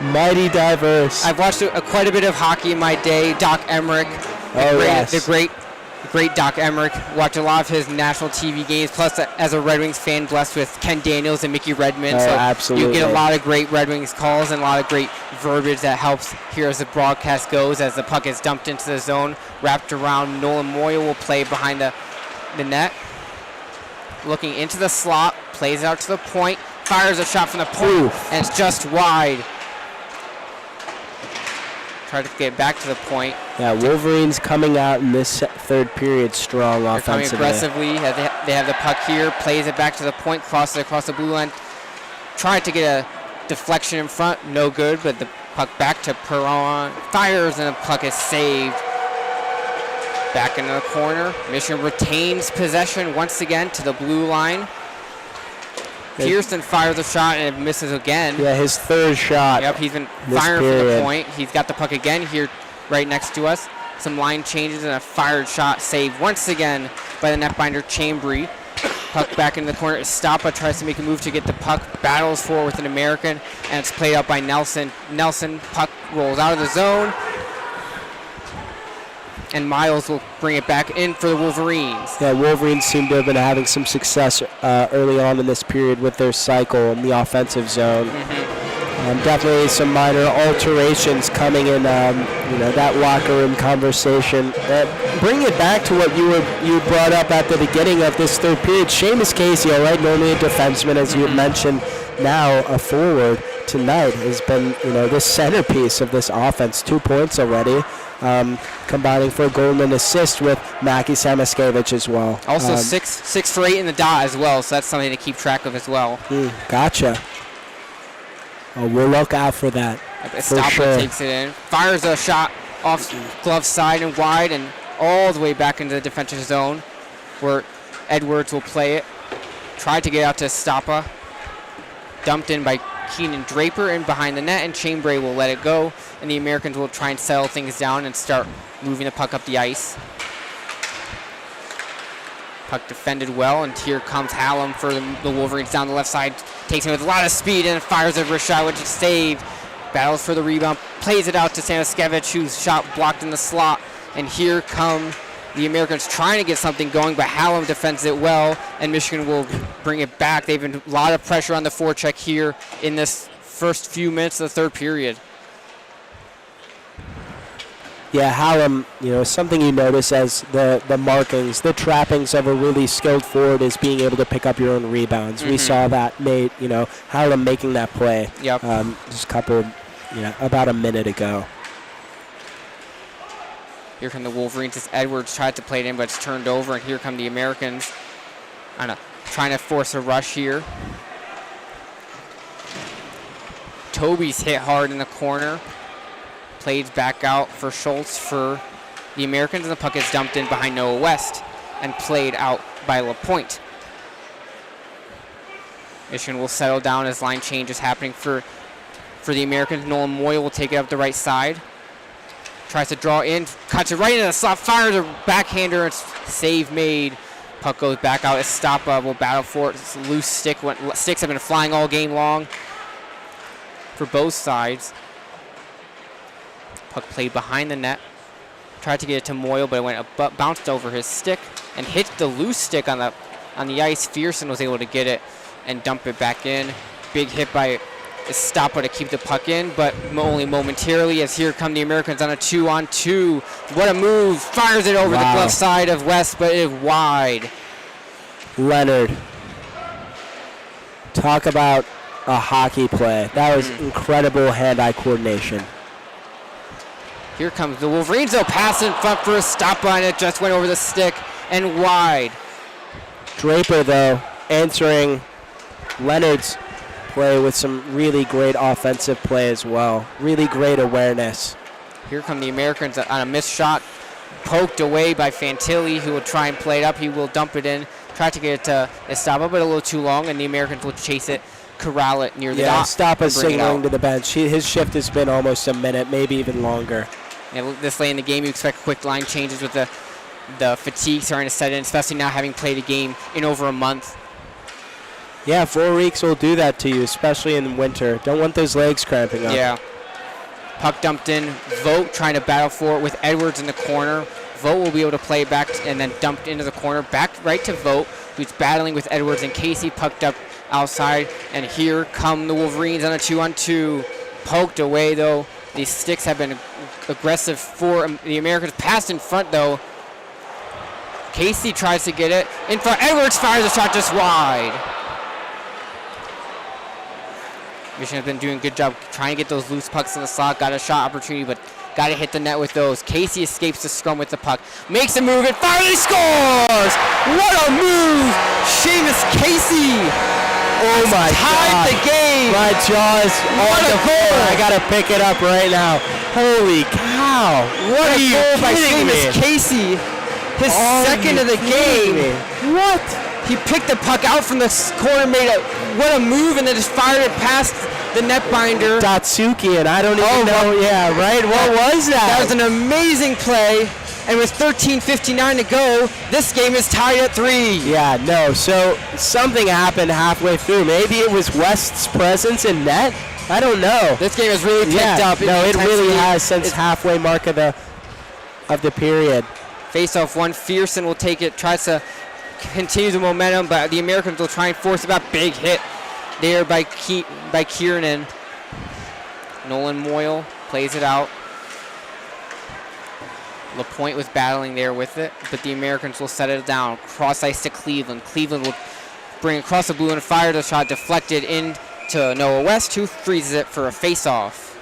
mighty diverse. I've watched quite a bit of hockey in my day. Doc Emmerich, the great Doc Emmerich. Watched a lot of his national TV games. Plus, as a Red Wings fan, blessed with Ken Daniels and Mickey Redmond. So absolutely. You get a lot of great Red Wings calls and a lot of great verbiage that helps here as the broadcast goes. As the puck is dumped into the zone, wrapped around. Nolan Moyle will play behind the net. Looking into the slot, plays it out to the point, fires a shot from the point, and it's just wide. Tried to get back to the point. Yeah, Wolverines coming out in this third period strong offensively. Coming aggressively. They have the puck here, plays it back to the point, crosses it across the blue line. Tried to get a deflection in front, no good, but the puck back to Perron. Fires, and the puck is saved. Back into the corner. Michigan retains possession once again to the blue line. Pearson fires a shot and it misses again. Yeah, his third shot. Yep, he's been firing for the point. He's got the puck again here right next to us. Some line changes and a fired shot saved once again by the netminder Chambry. Puck back into the corner. Stoppa tries to make a move to get the puck. Battles for with an American, and it's played out by Nelson. Nelson, puck rolls out of the zone. And Miles will bring it back in for the Wolverines. Yeah, Wolverines seem to have been having some success early on in this period with their cycle in the offensive zone. Definitely some minor alterations coming in, that locker room conversation. Bring it back to what you brought up at the beginning of this third period. Seamus Casey, all right, normally a defenseman, as you had mentioned, now a forward. tonight has been, the centerpiece of this offense. 2 points already, combining for a goal and an assist with Mackie Samaskevich as well. Also 6 for 8 in the dot as well, so that's something to keep track of as well. Gotcha. We'll look out for that. Estapa takes it in, fires a shot off glove side and wide and all the way back into the defensive zone where Edwards will play it. Tried to get out to Estapa. Dumped in by Keenan Draper in behind the net, and Chambray will let it go, and the Americans will try and settle things down and start moving the puck up the ice. Puck defended well, and here comes Hallam for the Wolverines down the left side. Takes it with a lot of speed and fires a shot, which is saved. Battles for the rebound, plays it out to Samaskevich, whose shot blocked in the slot. And here come the Americans trying to get something going, but Hallam defends it well, and Michigan will bring it back. They've been a lot of pressure on the forecheck here in this first few minutes of the third period. Yeah, Hallam, something you notice as the markings, the trappings of a really skilled forward is being able to pick up your own rebounds. We saw that Hallam making that play just about a minute ago. Here come the Wolverines as Edwards tried to play it in, but it's turned over, and here come the Americans trying to force a rush here. Toby's hit hard in the corner. Played back out for Schultz for the Americans, and the puck is dumped in behind Noah West and played out by LaPointe. Michigan will settle down as line change is happening for the Americans. Nolan Moyle will take it up the right side. Tries to draw in, cuts it right into the slot, fires a backhander, it's save made. Puck goes back out. Estapa will battle for it. It's a loose stick. Sticks have been flying all game long for both sides. Puck played behind the net. Tried to get it to Moyle, but it went bounced over his stick and hit the loose stick on the ice. Fearson was able to get it and dump it back in. Big hit by Estapa to keep the puck in, but only momentarily, as here come the Americans on a 2-on-2. What a move. Fires it over the glove side of West, but it is wide. Leonard. Talk about a hockey play. That was incredible hand-eye coordination. Here comes the Wolverines, though, pass in front for Estapa, and it just went over the stick and wide. Draper, though, answering Leonard's play with some really great offensive play as well. Really great awareness. Here come the Americans on a missed shot, poked away by Fantilli, who will try and play it up. He will dump it in, try to get it to Estapa, but a little too long, and the Americans will chase it, corral it near the dot. Yeah, Estapa's signaling to the bench. His shift has been almost a minute, maybe even longer. And this late in the game, you expect quick line changes with the fatigue starting to set in, especially now having played a game in over a month. Yeah, 4 weeks will do that to you, especially in winter. Don't want those legs cramping up. Yeah. Puck dumped in. Vogt trying to battle for it with Edwards in the corner. Vogt will be able to play back and then dumped into the corner. Back right to Vogt, who's battling with Edwards and Casey. Pucked up outside. And here come the Wolverines on a 2-on-2. Poked away, though. These sticks have been aggressive for the Americans. Passed in front, though. Casey tries to get it. In front. Edwards fires a shot just wide. Michigan has been doing a good job trying to get those loose pucks in the slot. Got a shot opportunity, but got to hit the net with those. Casey escapes the scrum with the puck. Makes a move and finally scores! What a move! Seamus Casey! Oh my God. Tied the game! My jaws on the floor. I got to pick it up right now. Holy cow. What a goal by Seamus Casey! His second of the game. What? He picked the puck out from the corner, what a move, and then just fired it past the netbinder. Datsuki, and I don't even know. Yeah, right? What was that? That was an amazing play, and with 13:59 to go, this game is tied at 3. Yeah, no, so something happened halfway through. Maybe it was West's presence in net? I don't know. This game has really picked up. No, it really has since halfway mark of the period. Face-off one, Fearson will take it, tries to continue the momentum, but the Americans will try and force it back. Big hit there by Kiernan. Nolan Moyle plays it out. LaPointe was battling there with it, but the Americans will set it down. Cross ice to Cleveland. Cleveland will bring across the blue and fire the shot, deflected in to Noah West, who freezes it for a face-off.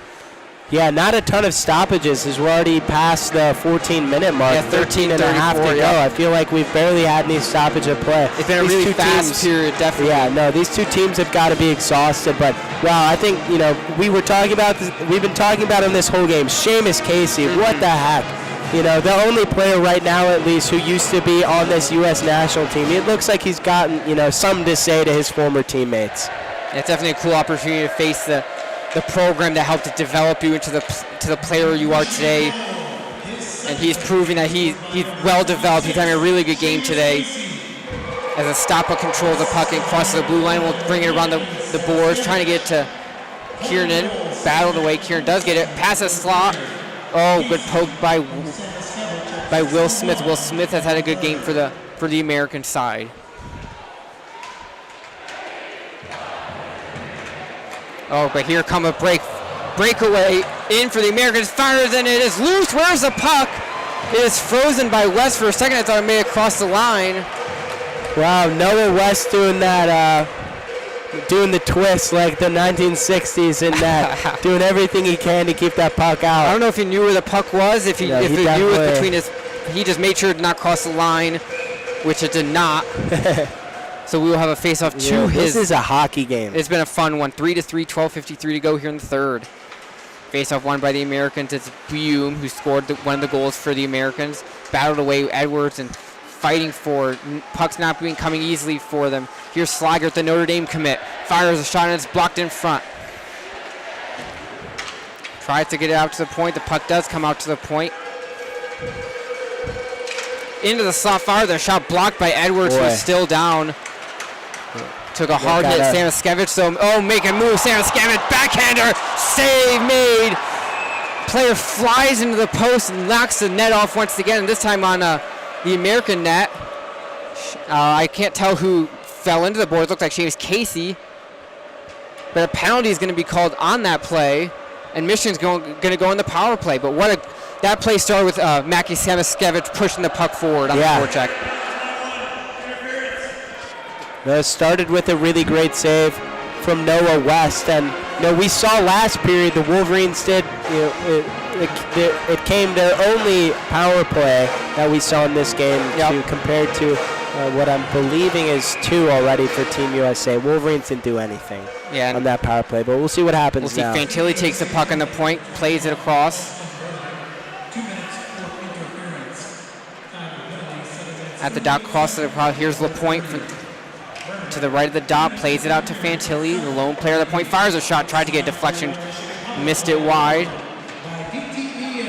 Yeah, not a ton of stoppages as we're already past the 14-minute mark. Yeah, 13 and a half to go. yeah. I feel like we've barely had any stoppage of play. It's been a These really two fast teams- period, definitely. Yeah, no, these two teams have got to be exhausted. But wow, I think we've been talking about him this whole game. Seamus Casey, what the heck? The only player right now, at least, who used to be on this U.S. national team. It looks like he's gotten something to say to his former teammates. It's definitely a cool opportunity to face the program that helped to develop you into the player you are today. And he's proving that he's well developed. He's having a really good game today. As a stop-up controls the puck and crosses the blue line, we'll bring it around the boards, trying to get it to Kieran. Battled away. Kieran does get it. Passes slot. Oh, good poke by Will Smith. Will Smith has had a good game for the American side. Oh, but here come a breakaway in for the Americans. Fires and it is loose. Where's the puck? It is frozen by West for a second. I thought it made it across the line. Wow, Noah West doing that, doing the twist like the 1960s and that, doing everything he can to keep that puck out. I don't know if he knew where the puck was. If he knew it between he just made sure it did not cross the line, which it did not. So we will have a face-off to his. This is a hockey game. It's been a fun one. 3-3, 12:53 to go here in the third. Face-off won by the Americans. It's Bume who scored one of the goals for the Americans. Battled away Edwards and fighting for pucks not coming easily for them. Here's Slaggert, the Notre Dame commit. Fires a shot and it's blocked in front. Tries to get it out to the point. The puck does come out to the point. Into the slot, fire. The shot blocked by Edwards, who's still down. Took a hard hit, Samaskevich. So, make a move. Samaskevich, backhander, save made. Player flies into the post and knocks the net off once again. And this time on the American net. I can't tell who fell into the boards. Looked like Seamus Casey. But a penalty is going to be called on that play. And Michigan's going to go in the power play. But that play started with Mackie Samaskevich pushing the puck forward on the forecheck. It started with a really great save from Noah West, and we saw last period the Wolverines did. It came their only power play that we saw in this game compared to what I'm believing is 2 already for Team USA. Wolverines didn't do anything on that power play, but we'll see what happens now. We'll see. Fantilli takes the puck on the point, plays it across. At the dot, crosses it across. Here's LaPointe to the right of the dot, plays it out to Fantilli. The lone player at the point fires a shot, tried to get a deflection, missed it wide.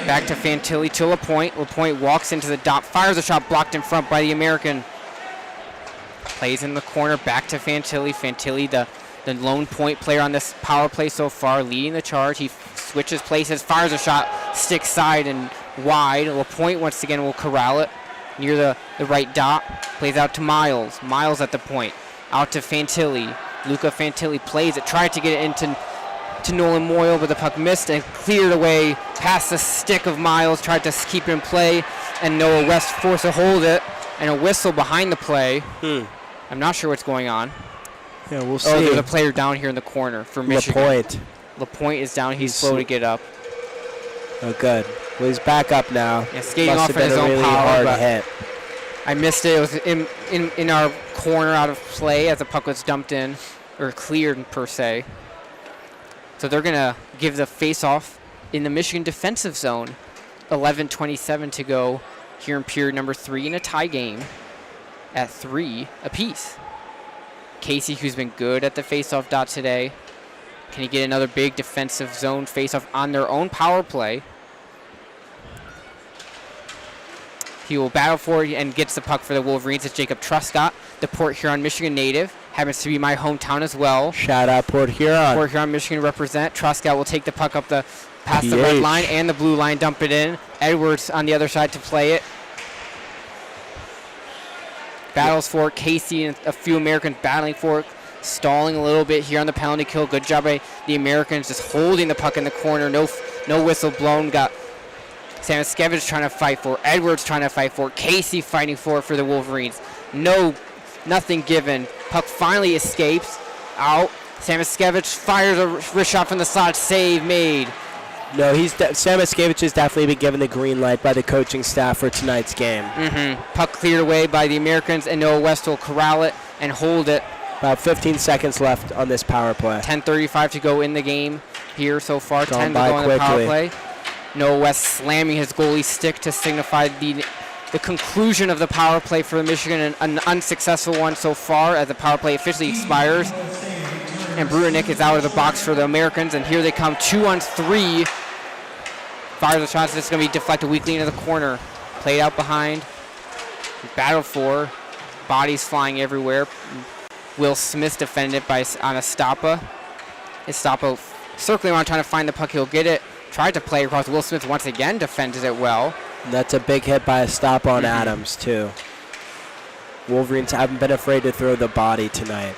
Back to Fantilli to LaPointe. LaPointe walks into the dot, fires a shot blocked in front by the American. Plays in the corner, back to Fantilli. Fantilli, the lone point player on this power play so far, leading the charge. He switches places, fires a shot, stick side and wide. LaPointe once again will corral it near the right dot. Plays out to Miles. Miles at the point. Out to Fantilli. Luca Fantilli plays it, tried to get it into Nolan Moyle, but the puck missed and cleared away past the stick of Miles, tried to keep it in play, and Noah West forced to hold it, and a whistle behind the play. I'm not sure what's going on. Yeah, we'll see. Oh, there's a player down here in the corner for Michigan. LaPointe. LaPointe is down. He's slow to get up. Oh, good. Well, he's back up now. Yeah, skating off in his own really power. Hard hit. I missed it. It was in our corner out of play as the puck was dumped in, or cleared per se. So they're going to give the face-off in the Michigan defensive zone. 11:27 to go here in period number 3 in a tie game at 3 apiece. Casey, who's been good at the face-off dot today. Can he get another big defensive zone face-off on their own power play? He will battle for it and gets the puck for the Wolverines. It's Jacob Truscott, the Port Huron, Michigan native. Happens to be my hometown as well. Shout out Port Huron. Port Huron, Michigan represent. Truscott will take the puck up past the red line and the blue line, dump it in. Edwards on the other side to play it. Battles for it. Casey and a few Americans battling for it. Stalling a little bit here on the penalty kill. Good job by the Americans just holding the puck in the corner. No whistle blown. Got Samaskevich trying to fight for it. Edwards trying to fight for it. Casey fighting for it for the Wolverines. Nothing given. Puck finally escapes out. Samiskevich fires a wrist shot from the slot. Save made. No, Samiskevich has definitely been given the green light by the coaching staff for tonight's game. Puck cleared away by the Americans, and Noah West will corral it and hold it. About 15 seconds left on this power play. 10:35 to go in the game here so far. Gone 10 to by go in the power quickly. play. Noah West slamming his goalie stick to signify the conclusion of the power play for Michigan, an unsuccessful one so far as the power play officially expires. And Bruinick is out of the box for the Americans, and here they come, 2-on-3. Fires the shot, it's going to be deflected weakly into the corner. Played out behind. Battle for. Bodies flying everywhere. Will Smith defended on Estapa. Estapa circling around trying to find the puck. He'll get it. Tried to play across. Will Smith once again defended it well. And that's a big hit by a stop on Adams, too. Wolverines haven't been afraid to throw the body tonight.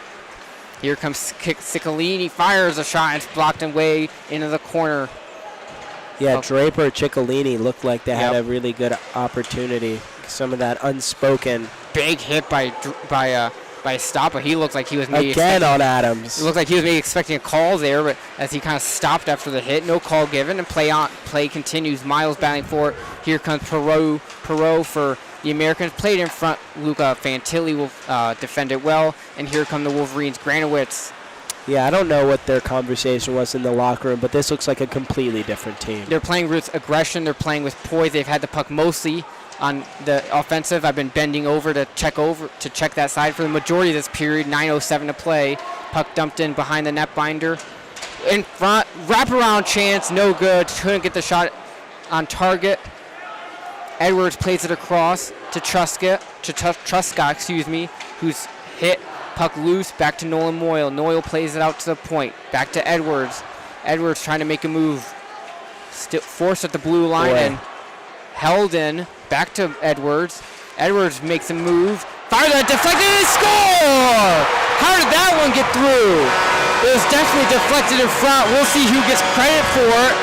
Here comes Ciccolini. Fires a shot. It's blocked away into the corner. Yeah, Draper, Ciccolini looked like they had Yep. a really good opportunity. Some of that unspoken. Big hit by Estapa. He looked like he was maybe Again on Adams. It looked like he was maybe expecting a call there, but as he kind of stopped after the hit, no call given, and play continues. Miles battling for it. Here comes Perot for the Americans. Played in front. Luca Fantilli will defend it well, and here come the Wolverines. Granowitz. Yeah, I don't know what their conversation was in the locker room, but this looks like a completely different team. They're playing with aggression. They're playing with poise. They've had the puck mostly on the offensive. I've been bending over to check that side for the majority of this period. 9:07 to play. Puck dumped in behind the netbinder. In front, wraparound chance, no good. Couldn't get the shot on target. Edwards plays it across to Truscott, who's hit. Puck loose, back to Nolan Moyle. Noyle plays it out to the point. Back to Edwards. Edwards trying to make a move. Still forced at the blue line and held in. Back to Edwards. Edwards makes a move. Fire that, deflected, and score! How did that one get through? It was definitely deflected in front. We'll see who gets credit for it.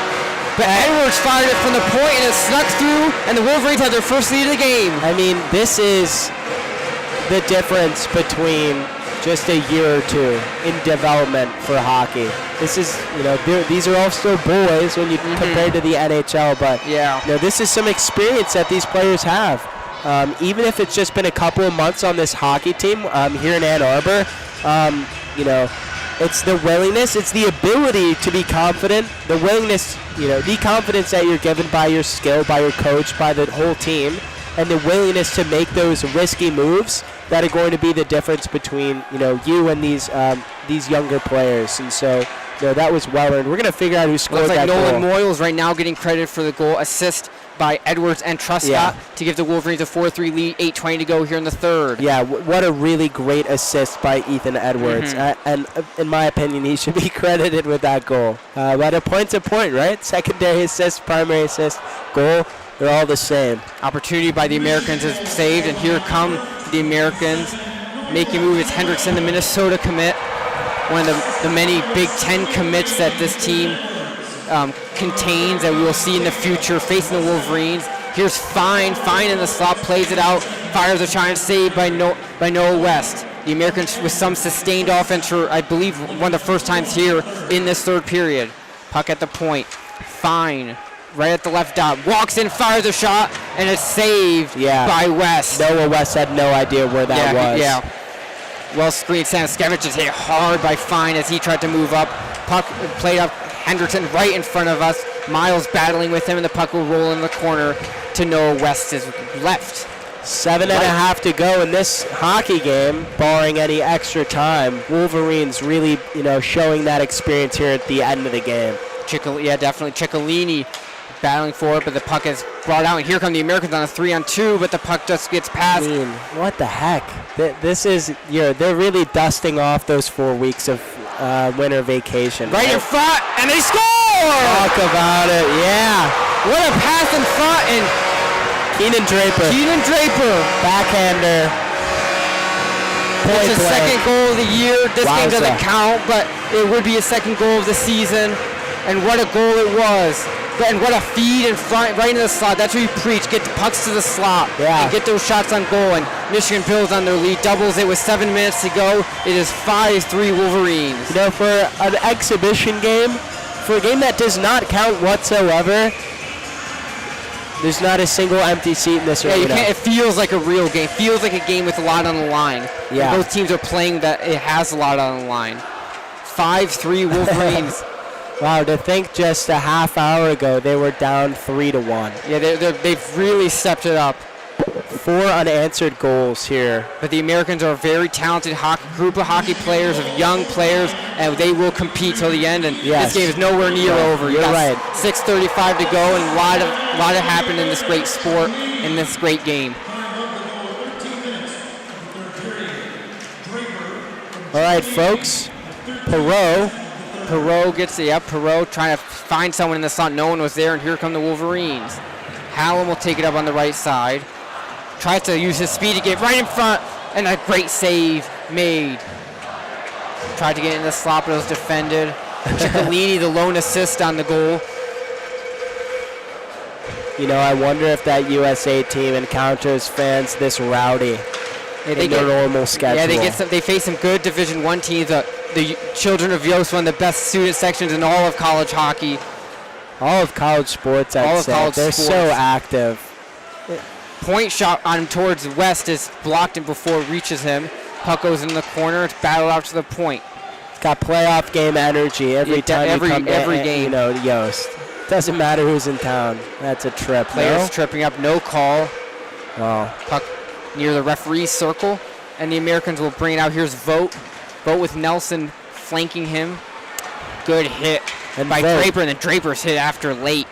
But Edwards fired it from the point, and it snuck through, and the Wolverines have their first lead of the game. I mean, this is the difference between just a year or two in development for hockey. This is, these are all still boys when you compare to the NHL, but this is some experience that these players have. Even if it's just been a couple of months on this hockey team here in Ann Arbor, it's the willingness, it's the ability to be confident, the willingness, the confidence that you're given by your skill, by your coach, by the whole team, and the willingness to make those risky moves that are going to be the difference between you and these younger players. And so that was well earned. We're going to figure out who scored that goal. Nolan Moyles right now getting credit for the goal assist by Edwards and Truscott to give the Wolverines a 4-3 lead. 8:20 to go here in the third. Yeah, what a really great assist by Ethan Edwards. And in my opinion, he should be credited with that goal. But a point's a point, right? Secondary assist, primary assist, goal, they're all the same. Opportunity by the Americans is saved, and here come the Americans making a move. It's Hendrickson, the Minnesota commit, one of the many Big Ten commits that this team contains that we will see in the future facing the Wolverines. Here's Fine in the slot, plays it out, fires a shot, saved by Noah West. The Americans with some sustained offense for, I believe, one of the first times here in this third period. Puck at the point. Fine. Right at the left dot, walks in, fires a shot, and it's saved by West. Noah West had no idea where that was. Yeah. Well screened. Samiskevich is hit hard by Fine as he tried to move up. Puck played up. Henderson right in front of us. Miles battling with him, and the puck will roll in the corner to Noah West's left. 7.5 to go in this hockey game, barring any extra time. Wolverines really, showing that experience here at the end of the game. Definitely. Ciccolini battling for it, but the puck is brought out. And here come the Americans on a 3-on-2, but the puck just gets past. I mean, what the heck? This is, they're really dusting off those 4 weeks of winter vacation. Right in front, and they score! Talk about it, yeah. What a pass in front, and Keenan Draper. Backhander. It's his second goal of the year. This game doesn't count, but it would be his second goal of the season. And what a goal it was. And what a feed in front, right into the slot. That's what you preach. Get the pucks to the slot. Yeah. And get those shots on goal. And Michigan builds on their lead, doubles it with 7 minutes to go. It is 5-3 Wolverines. You know, for an exhibition game, for a game that does not count whatsoever, there's not a single empty seat in this arena. It feels like a real game. Feels like a game with a lot on the line. Yeah. And both teams are playing that it has a lot on the line. 5-3 Wolverines. Wow, to think just a half hour ago they were down 3-1. Yeah, they've really stepped it up. 4 unanswered goals here. But the Americans are a very talented group of hockey players, of young players, and they will compete till the end. And Yes. this game is nowhere near over. You're right. 6:35 to go, and a lot of happened in this great sport, in this great game. All right, folks. Perot gets the up. Perot trying to find someone in the slot. No one was there, and here come the Wolverines. Hallam will take it up on the right side. Tries to use his speed to get right in front, and a great save made. Tried to get in the slot, but it was defended. Ciccolini, the lone assist on the goal. You know, I wonder if that USA team encounters fans this rowdy in their normal schedule. Yeah, they face some good Division I teams. The Children of Yost, one of the best student sections in all of college hockey. All of college sports, I'd say. They're so active. Point shot on him towards west is blocked and before it reaches him. Puck goes in the corner. It's battled out to the point. It's got playoff game energy every time you come every to, game. You know, Yost. Doesn't matter who's in town. That's a trip. Players tripping up, no call. Wow. Puck near the referee's circle, and the Americans will bring it out. Here's Vogt. Vogt with Nelson flanking him. Good hit by Draper, and then Draper's hit after late.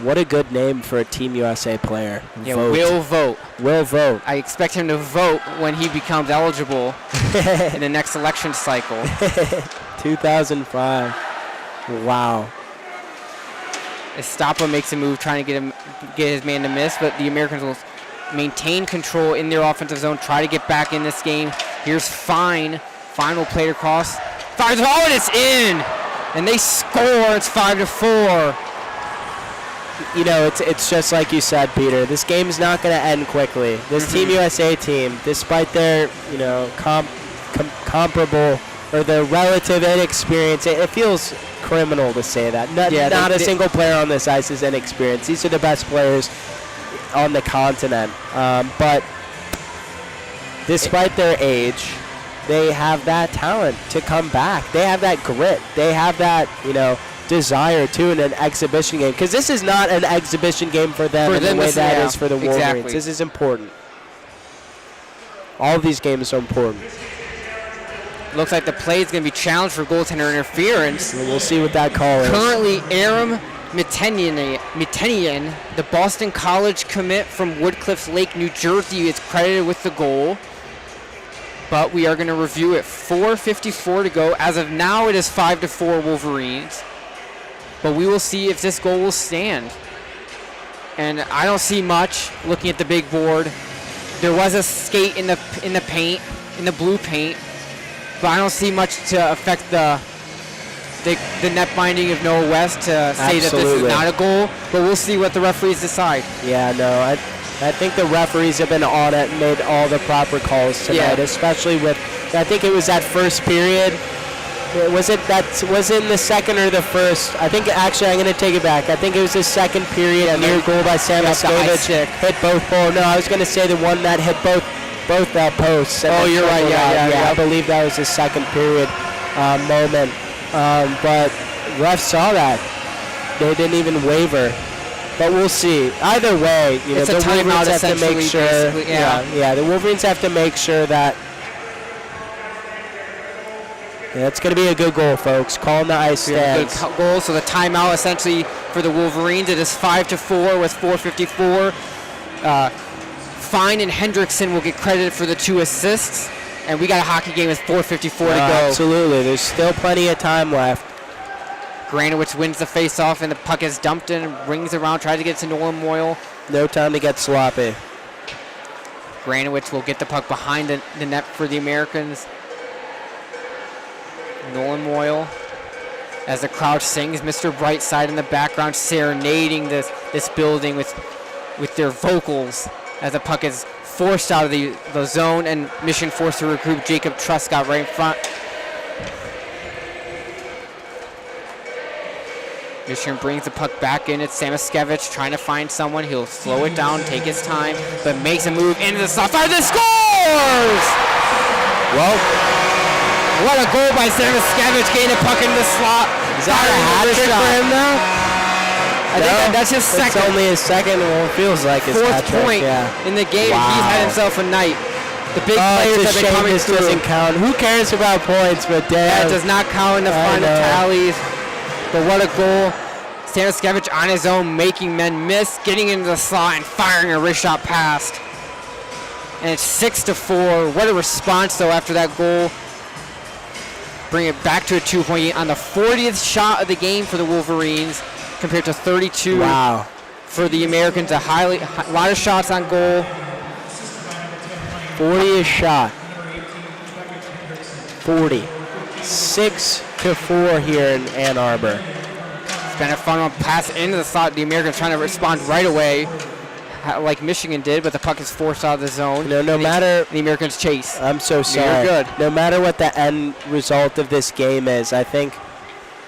What a good name for a Team USA player. Yeah, Will Vogt. Will Vogt. I expect him to vote when he becomes eligible in the next election cycle. 2005. Wow. Estapa makes a move trying to get his man to miss, but the Americans will maintain control in their offensive zone, try to get back in this game. Here's Fine. Fine will play it across. Fires, oh, and it's in! And they score. It's 5-4. You know, it's just like you said, Peter. This game is not going to end quickly. This Team USA team, despite their, you know, comparable or their relative inexperience, it feels criminal to say that. Not a single player on this ice is inexperienced. These are the best players on the continent. But despite their age, they have that talent to come back. They have that grit. They have that, you know, desire to in an exhibition game, because this is not an exhibition game for them in the way that is for the Wolverines. Exactly. This is important. All of these games are important. Looks like the play is going to be challenged for goaltender interference. And we'll see what that call is. Currently, Aram Mitenian, the Boston College commit from Woodcliff Lake, New Jersey, is credited with the goal. But we are going to review it. 4:54 to go. As of now, it is 5-4 Wolverines. But we will see if this goal will stand. And I don't see much looking at the big board. There was a skate in the paint, in the blue paint, but I don't see much to affect the net binding of Noah West to say that this is not a goal. But we'll see what the referees decide. Yeah, no, I think the referees have been on it and made all the proper calls tonight, especially with, I think it was that first period. Was it in the second or the first? I think, actually, I'm going to take it back. I think it was the second period, a near goal by Sam Miskovich. Hit both poles. No, I was going to say the one that hit both posts. Oh, you're right. Yeah. I believe that was the second period moment. But refs saw that. They didn't even waver. But we'll see. Either way, you know, the Wolverines have to make sure. Yeah, the Wolverines have to make sure that. Yeah, it's going to be a good goal, folks. Calling the ice stands. Good goal. So the timeout essentially for the Wolverines. It is 5-4 with 4:54. Fine and Hendrickson will get credited for the 2 assists. And we got a hockey game with 4:54 to go. Absolutely. There's still plenty of time left. Granowitz wins the faceoff, and the puck is dumped in, rings around, tries to get to Nolan Moyle. No time to get sloppy. Granowitz will get the puck behind the net for the Americans. Nolan Moyle as the crowd sings Mr. Brightside in the background, serenading this building with their vocals as the puck is forced out of the zone, and Michigan forced to regroup. Jacob Truscott right in front. Michigan brings the puck back in. It's Samaskevich trying to find someone. He'll slow it down, take his time, but makes a move into the slot. Fires and scores! Well, what a goal by Samaskevich, getting the puck into the slot. Is that a hat trick for him now? I think that's his second. It's only his second. Well, it feels like his fourth hat trick. point in the game. Wow. He's had himself a night. The big It's players a have been shame coming this through. doesn't count. Who cares about points? But damn. That does not count in the final tallies. But what a goal. Samaskevich on his own, making men miss, getting into the slot and firing a wrist shot past. And it's 6-4. What a response, though, after that goal. Bring it back to a 2-point game on the 40th shot of the game for the Wolverines, compared to 32 for the Americans. A lot of shots on goal. 40th shot. 40. 6-4 here in Ann Arbor. It's been a fun one. Pass into the slot. The Americans trying to respond right away, like Michigan did, but the puck is forced out of the zone. No matter the Americans chase. I'm so sorry. You're good. No matter what the end result of this game is, I think,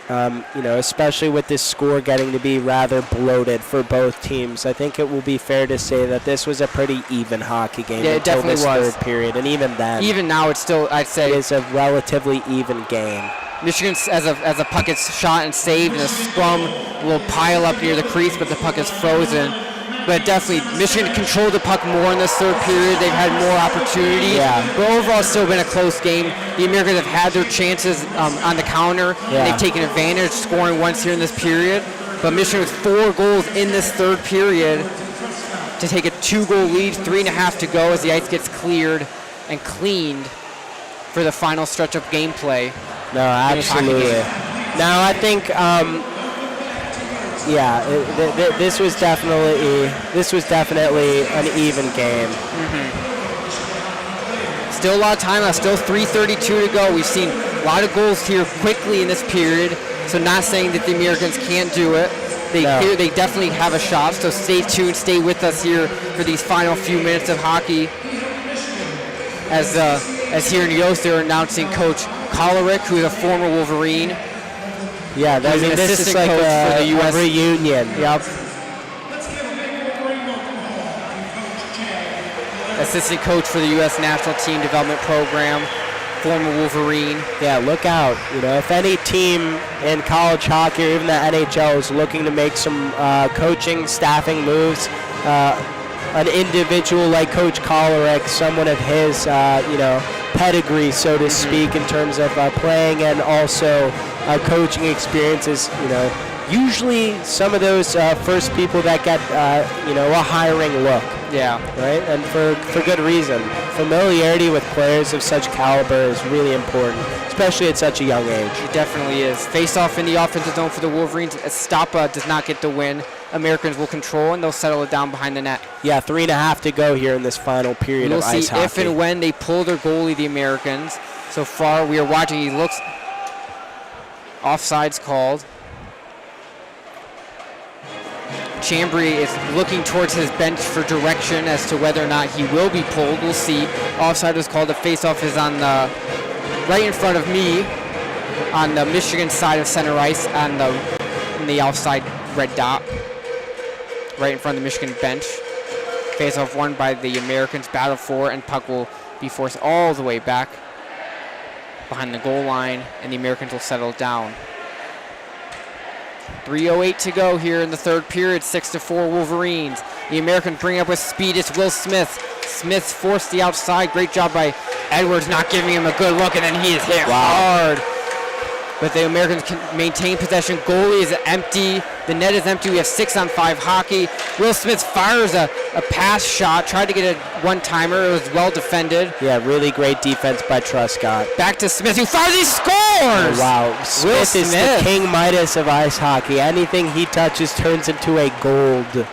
especially with this score getting to be rather bloated for both teams, I think it will be fair to say that this was a pretty even hockey game. Yeah, it until definitely this was. third period, and even then, Even now, it's still, I'd say, it is a relatively even game. Michigan, as a puck is shot and saved, and a scrum will pile up near the crease, but the puck is frozen. But definitely, Michigan controlled the puck more in this third period. They've had more opportunity. Yeah. But overall, it's still been a close game. The Americans have had their chances on the counter. Yeah. And they've taken advantage, scoring once here in this period. But Michigan with 4 goals in this third period to take a 2-goal lead, 3.5 to go as the ice gets cleared and cleaned for the final stretch of gameplay. No, absolutely. Now, I think, this was definitely an even game. Mm-hmm. Still a lot of time left. Still 3:32 to go. We've seen a lot of goals here quickly in this period. So not saying that the Americans can't do it. They definitely have a shot. So stay tuned. Stay with us here for these final few minutes of hockey. As here in Yost, they're announcing Coach Kollerick, who is a former Wolverine. Yeah, He's an this is assistant like coach for the US reunion. Yep. Assistant coach for the U.S. National Team Development Program, former Wolverine. Yeah, look out. If any team in college hockey or even the NHL is looking to make some coaching, staffing moves, an individual like Coach Kollerick, someone of his, pedigree, so to speak, in terms of playing and also coaching experiences, usually some of those first people that get, a hiring look. Yeah. Right? And for good reason. Familiarity with players of such caliber is really important, especially at such a young age. It definitely is. Face-off in the offensive zone for the Wolverines. Estapa does not get the win. Americans will control, and they'll settle it down behind the net. Yeah, 3.5 to go here in this final period of ice hockey. We'll see if and when they pull their goalie, the Americans. So far, we are watching. He looks... Offside's called. Chambry is looking towards his bench for direction as to whether or not he will be pulled. We'll see. Offside was called. The face-off is on the right in front of me on the Michigan side of center ice on the outside red dot. Right in front of the Michigan bench. Face-off won by the Americans. Battle for, and puck will be forced all the way back behind the goal line, and the Americans will settle down. 3:08 to go here in the third period. 6-4 Wolverines. The Americans bring up with speed. It's Will Smith. Smith forced the outside. Great job by Edwards, not giving him a good look, and then he is hit hard. But the Americans can maintain possession. Goalie is empty. The net is empty. We have 6-on-5 hockey. Will Smith fires a pass shot. Tried to get a one-timer. It was well defended. Yeah, really great defense by Truscott. Back to Smith, who fires. He scores! Oh, wow. Smith is the King Midas of ice hockey. Anything he touches turns into a gold.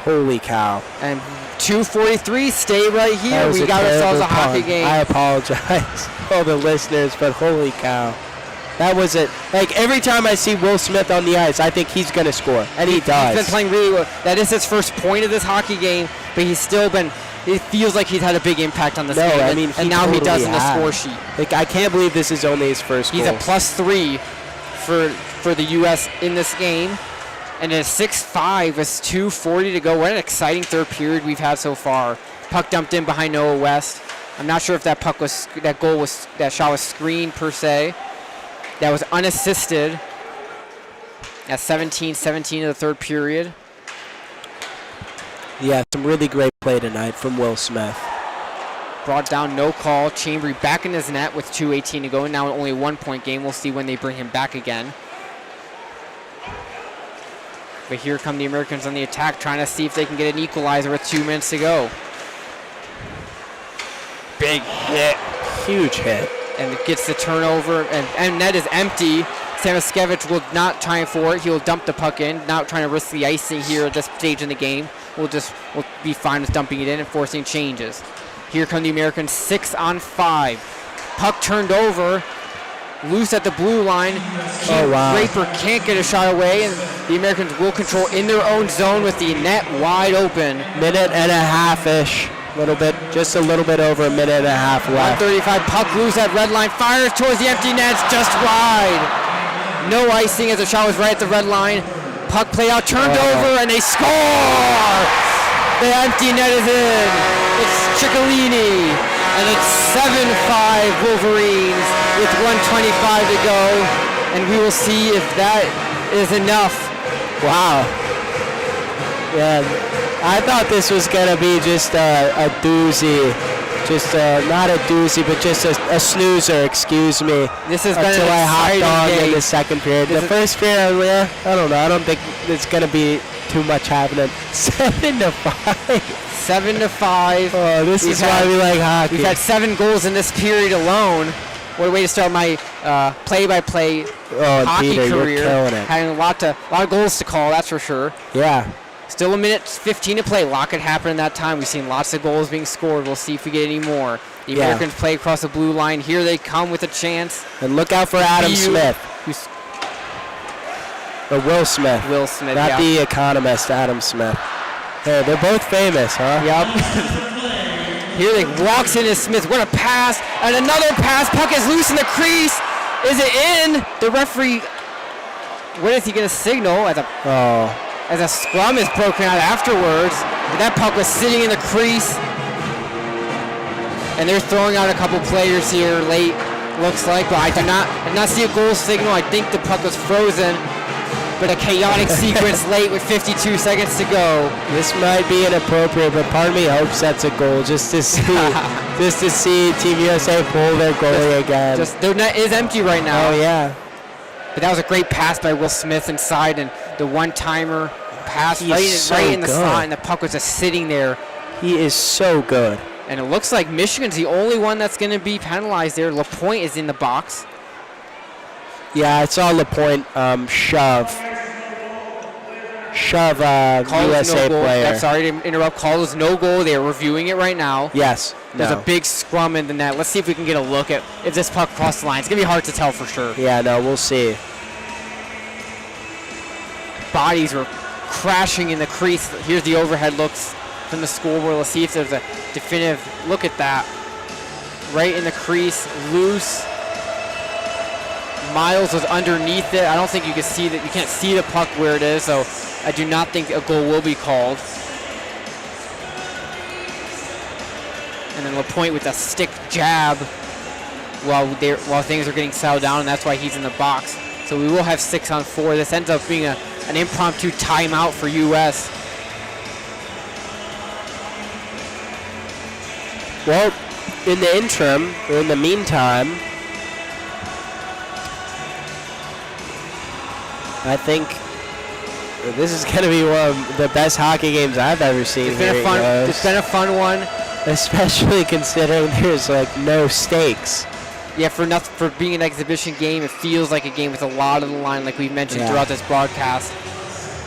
Holy cow. And 2:43. Stay right here. We got ourselves a hockey game. I apologize for all the listeners, but holy cow. That was it. Like, every time I see Will Smith on the ice, I think he's going to score. And he does. He's been playing really well. That is his first point of this hockey game, but he's still been, it feels like he's had a big impact on this game. I mean, and now totally he does in the has. score sheet. Like, I can't believe this is only his first He's goal. a +3 for the U.S. in this game. And at 6-5 with 2:40 to go. What an exciting third period we've had so far. Puck dumped in behind Noah West. I'm not sure if that shot was screened per se. That was unassisted. At 17-17 of the third period. Yeah, some really great play tonight from Will Smith. Brought down, no call. Chambry back in his net with 2:18 to go. Now only a 1-point game. We'll see when they bring him back again. But here come the Americans on the attack, trying to see if they can get an equalizer with 2 minutes to go. Big hit. Huge hit. And it gets the turnover, and net is empty. Samoskevich will not try for it. He will dump the puck in, not trying to risk the icing here at this stage in the game. We'll be fine with dumping it in and forcing changes. Here come the Americans, 6-on-5. Puck turned over, loose at the blue line. Draper can't get a shot away, and the Americans will control in their own zone with the net wide open. Minute and a half-ish. Just a little bit over a minute and a half left. 1:35, puck loose at red line, fires towards the empty nets, just wide. No icing as the shot was right at the red line. Puck play out, turned over, and they score! The empty net is in. It's Ciccolini, and it's 7-5 Wolverines with 1:25 to go, and we will see if that is enough. Wow. Yeah, I thought this was going to be just a doozy. Just not a doozy, but just a snoozer, excuse me. This has been until I hopped on game. in the second period. The first period, I don't know. I don't think it's going to be too much happening. 7-5. 7-5. Oh, this is why we like hockey. We've had 7 goals in this period alone. What a way to start my play-by-play hockey Peter, career. You're killing it. Having a lot of goals to call, that's for sure. Yeah. Still a minute 15 to play. A lot could happen in that time. We've seen lots of goals being scored. We'll see if we get any more. The Americans play across the blue line. Here they come with a chance. And look out for Adam Smith. Or Will Smith. Will Smith, Not the economist, Adam Smith. Hey, they're both famous, huh? Yep. Here they walks in as Smith. What a pass. And another pass. Puck is loose in the crease. Is it in? The referee, what is he going to signal? As a scrum is broken out afterwards. That puck was sitting in the crease. And they're throwing out a couple players here late, looks like. But I did not see a goal signal. I think the puck was frozen. But a chaotic sequence late with 52 seconds to go. This might be inappropriate, but part of me hopes that's a goal just to see Team USA pull their goalie again. Their net is empty right now. Oh, yeah. But that was a great pass by Will Smith inside, and the one-timer pass right in the slot, and the puck was just sitting there. He is so good. And it looks like Michigan's the only one that's going to be penalized there. LaPointe is in the box. Yeah, I saw LaPointe shove USA player. Sorry to interrupt. Call is no goal. They are reviewing it right now. Yes. There's a big scrum in the net. Let's see if we can get a look at if this puck crossed the line. It's going to be hard to tell for sure. Yeah, no, we'll see. Bodies were crashing in the crease. Here's the overhead looks from the scoreboard. Let's see if there's a definitive look at that. Right in the crease, loose. Miles was underneath it. I don't think you can see that. You can't see the puck where it is, so I do not think a goal will be called. And then LaPointe with a stick jab while things are getting settled down, and that's why he's in the box. So we will have 6-on-4. This ends up being an impromptu timeout for U.S. Well, in the interim, or in the meantime, I think this is going to be one of the best hockey games I've ever seen. It's been a fun one. Especially considering there's no stakes. Yeah, for being an exhibition game, it feels like a game with a lot on the line, like we've mentioned throughout this broadcast.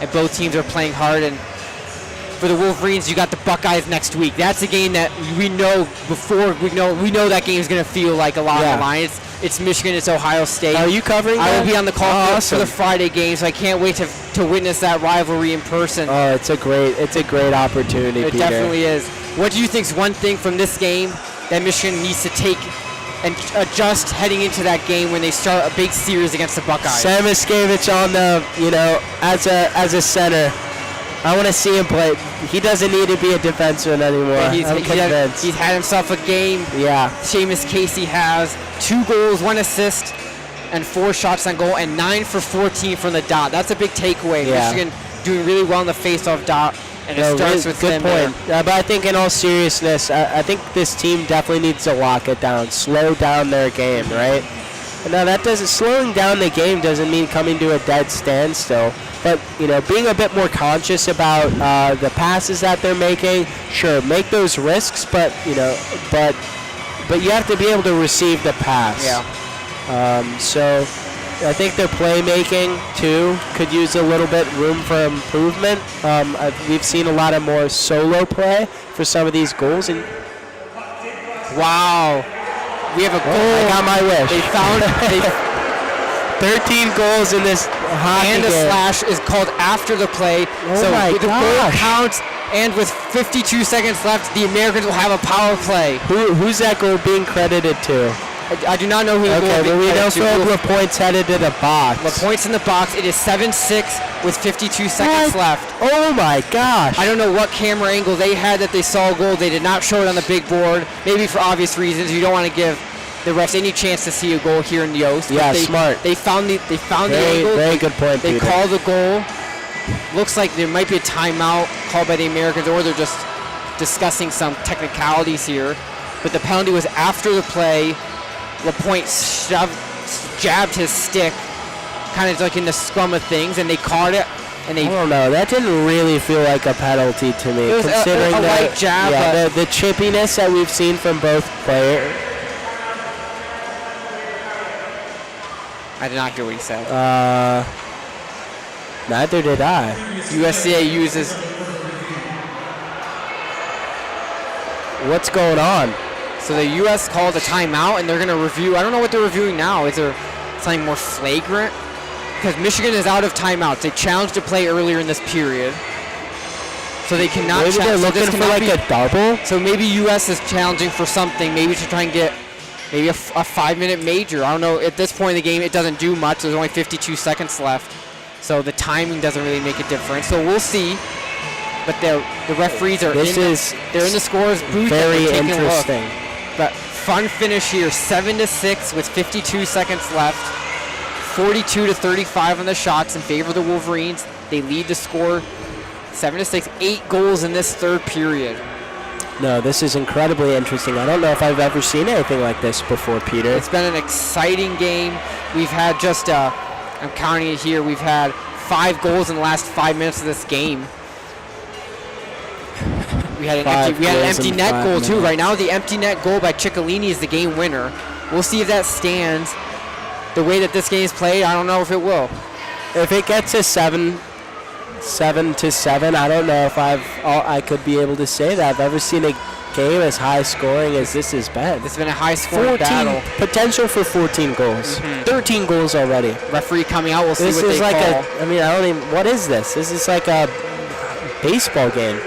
And both teams are playing hard. And for the Wolverines, you got the Buckeyes next week. That's a game that we know before. We know that game is going to feel like a lot on the line. It's Michigan, it's Ohio State. Are you covering I that? will be on the call Oh, for awesome. the Friday game, so I can't wait to witness that rivalry in person. Oh, it's a great opportunity, It Peter. definitely is. What do you think is one thing from this game that Michigan needs to take and adjust heading into that game when they start a big series against the Buckeyes? Sam Iskevich on the, as a center. I want to see him play. He doesn't need to be a defenseman anymore. I'm convinced. He's had himself a game. Yeah. Seamus Casey has 2 goals, 1 assist, and 4 shots on goal, and 9 for 14 from the dot. That's a big takeaway. Yeah. Michigan doing really well in the faceoff dot, and it starts with good them point. But I think in all seriousness, I think this team definitely needs to lock it down, slow down their game, right? Now slowing down the game doesn't mean coming to a dead standstill. But, being a bit more conscious about the passes that they're making, sure, make those risks, but you have to be able to receive the pass. Yeah. So I think their playmaking, too, could use a little bit room for improvement. We've seen a lot of more solo play for some of these goals. And wow. We have a goal. I got my wish. They found 13 goals in this hockey and a game. slash is called after the play. Oh my the goal gosh. counts, and with 52 seconds left, the Americans will have a power play. Who's that goal being credited to? I do not know who the Okay, goal but we know is being credited Philip LaPointe's headed to the box. to. LaPointe's in the box. It is 7-6 with 52 seconds left. Oh my gosh. I don't know what camera angle they had that they saw a goal. They did not show it on the big board. Maybe for obvious reasons. You don't want to give the refs any chance to see a goal here in Yost. Yeah, they, smart. They found the angle. Very good point, They Peter. call the goal. Looks like there might be a timeout called by the Americans, or they're just discussing some technicalities here. But the penalty was after the play. LaPointe jabbed his stick, kind of like in the scrum of things, and they caught it. And they I don't know. That didn't really feel like a penalty to me, It was considering a light jab, but the chippiness that we've seen from both players. I did not hear what he said. Neither did I. USCA uses. What's going on? So the U.S. called a timeout, and they're going to review. I don't know what they're reviewing now. Is there something more flagrant? Because Michigan is out of timeouts. They challenged to play earlier in this period, so they cannot. Maybe they're looking for like a double. So maybe U.S. is challenging for something, maybe to try and get maybe a 5-minute major. I don't know. At this point in the game, it doesn't do much. There's only 52 seconds left, so the timing doesn't really make a difference. So we'll see. But the referees are they're in the scorer's booth. Very taking interesting. A look. But fun finish here, 7-6 with 52 seconds left. 42-35 on the shots in favor of the Wolverines. They lead the score 7-6, 8 goals in this third period. No, this is incredibly interesting. I don't know if I've ever seen anything like this before, Peter. It's been an exciting game. We've had I'm counting it here, we've had 5 goals in the last 5 minutes of this game. We had an empty net goal too. Right now, the empty net goal by Ciccolini is the game winner. We'll see if that stands. The way that this game is played, I don't know if it will. If it gets to 7-7, I don't know if I could be able to say that I've ever seen a game as high scoring as this has been. It's been a high scoring battle. Potential for 14 goals. 13 goals already. Referee coming out. We'll see This what is they like call. what is this? This is like a baseball game.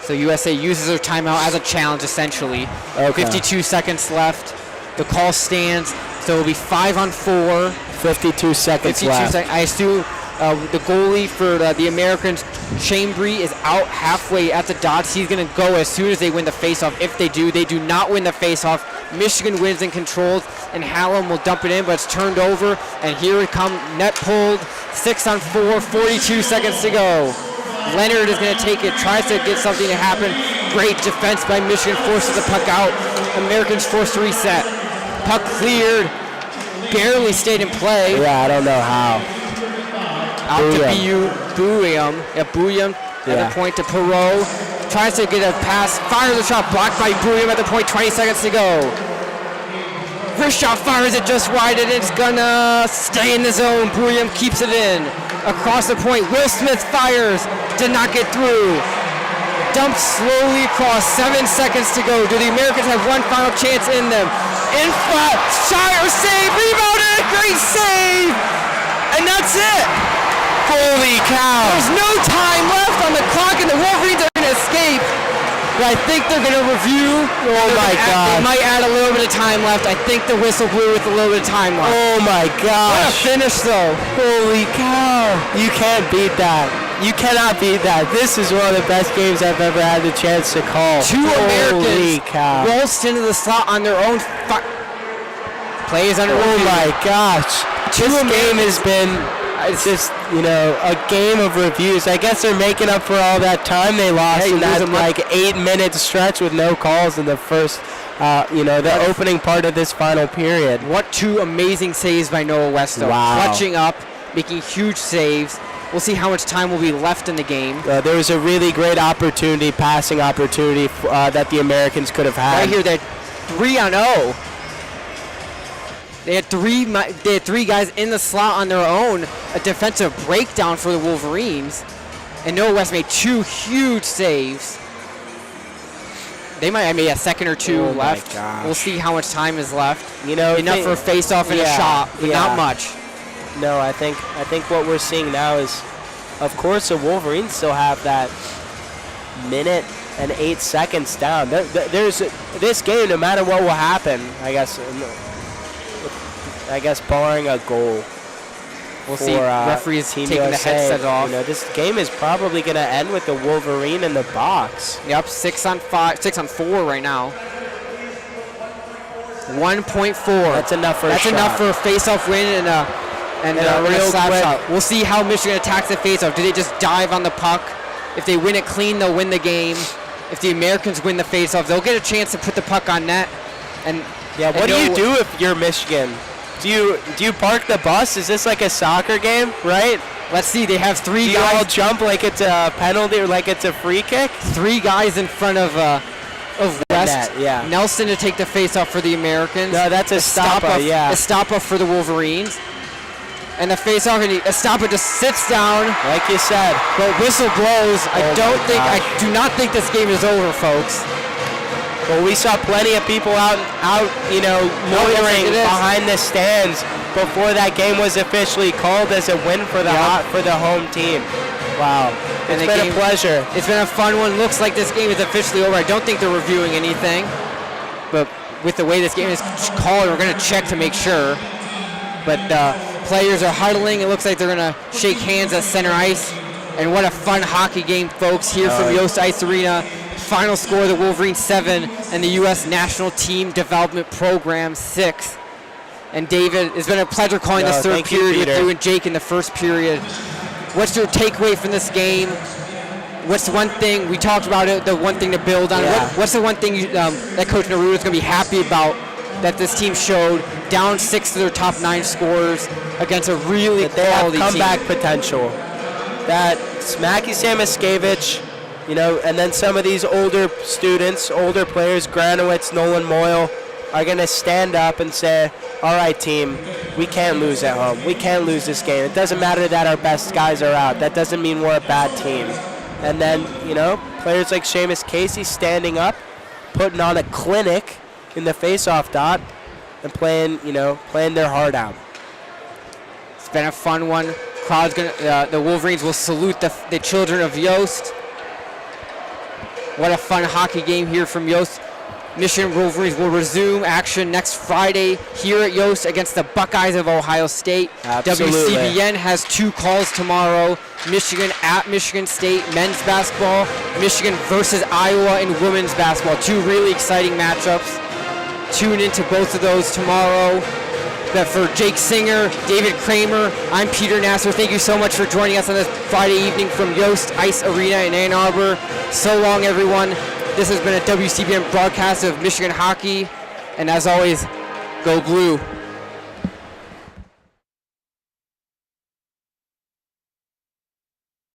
So USA uses their timeout as a challenge, essentially. Okay. 52 seconds left. The call stands. So it'll be 5-on-4. 52 seconds left. I assume the goalie for the Americans, Chambry, is out halfway at the dots. He's going to go as soon as they win the faceoff. If they do not win the faceoff. Michigan wins and controls, and Hallam will dump it in, but it's turned over. And here it comes, net pulled, 6-on-4, 42 seconds to go. Leonard is going to take it, tries to get something to happen. Great defense by Michigan, forces the puck out. Americans forced to reset. Puck cleared, barely stayed in play. Yeah, I don't know how. Out to Bouillon. Bouillon at the point to Perot. Tries to get a pass, fires a shot, blocked by Bouillon at the point, 20 seconds to go. First shot fires it just wide, and it's gonna stay in the zone. Bouillon keeps it in. Across the point, Will Smith fires, did not get through. dumped slowly across. 7 seconds to go. Do the Americans have one final chance in them? In front, Shire save, rebounded, a great save, and that's it. Holy cow! There's no time left on the clock, and the Wolverines are going to escape. But I think they're going to review. Oh my God! They might add a little bit of time left. I think the whistle blew with a little bit of time left. Oh my gosh! What a finish, though. Holy cow! You can't beat that. You cannot beat that. This is one of the best games I've ever had the chance to call. Two Holy Americans cow! waltzed into the slot on their own. Plays under. Oh my gosh! This game has been. It's just, a game of reviews. I guess they're making up for all that time they lost in that 8-minute stretch with no calls in the first, the opening part of this final period. What two amazing saves by Noah Westow. Wow. Clutching up, making huge saves. We'll see how much time will be left in the game. There was a really great opportunity, passing opportunity that the Americans could have had. Right here, they're 3-0. They had three guys in the slot on their own. A defensive breakdown for the Wolverines. And Noah West made two huge saves. They might have made a second or two left. We'll see how much time is left. Enough for a face-off and a shot, but not much. No, I think what we're seeing now is, of course, the Wolverines still have that minute and 8 seconds down. There's this game, no matter what will happen, I guess barring a goal. We'll see. Referees taking the headset off. This game is probably going to end with the Wolverine in the box. Yep, 6-on-4 right now. 1.4. That's enough for a shot. Enough for a face-off win and a real slap shot. We'll see how Michigan attacks the face-off. Do they just dive on the puck? If they win it clean, they'll win the game. If the Americans win the face-off, they'll get a chance to put the puck on net. What do you do if you're Michigan? Do you park the bus? Is this like a soccer game, right? Let's see. They have three guys. guys. All jump like it's a penalty or like it's a free kick? 3 guys in front of West. Net, yeah. Nelson to take the face-off for the Americans. No, that's Estapa, yeah. Estapa for the Wolverines. And the face-off, and Estapa just sits down. Like you said. But whistle blows. I do not think this game is over, folks. Well, we saw plenty of people out, loitering behind the stands before that game was officially called as a win for the home team. Wow, it's been a pleasure. It's been a fun one. Looks like this game is officially over. I don't think they're reviewing anything, but with the way this game is called, we're going to check to make sure. But players are huddling. It looks like they're going to shake hands at center ice. And what a fun hockey game, folks, here from Yost Ice Arena. Final score, the Wolverines 7 and the U.S. National Team Development Program 6. And David, it's been a pleasure calling this third period with you and Jake in the first period. What's your takeaway from this game? What's the one thing, we talked about it, the one thing to build on. Yeah. What's the one thing that Coach Naruto is going to be happy about that this team showed, down 6 of their top 9 scorers against a really quality team? Comeback potential. That Smacky Samaskevich, and then some of these older students, older players, Granowitz, Nolan Moyle, are going to stand up and say, all right, team, we can't lose at home. We can't lose this game. It doesn't matter that our best guys are out. That doesn't mean we're a bad team. And then, players like Seamus Casey standing up, putting on a clinic in the face-off dot and playing their heart out. It's been a fun one. Crowd's gonna. The Wolverines will salute the children of Yost. What a fun hockey game here from Yost. Michigan Wolverines will resume action next Friday here at Yost against the Buckeyes of Ohio State. Absolutely. WCBN has 2 calls tomorrow. Michigan at Michigan State men's basketball. Michigan versus Iowa in women's basketball. 2 really exciting matchups. Tune into both of those tomorrow. But for Jake Singer, David Kraemer, I'm Peter Nasr. Thank you so much for joining us on this Friday evening from Yost Ice Arena in Ann Arbor. So long, everyone. This has been a WCBN broadcast of Michigan hockey. And as always, go blue.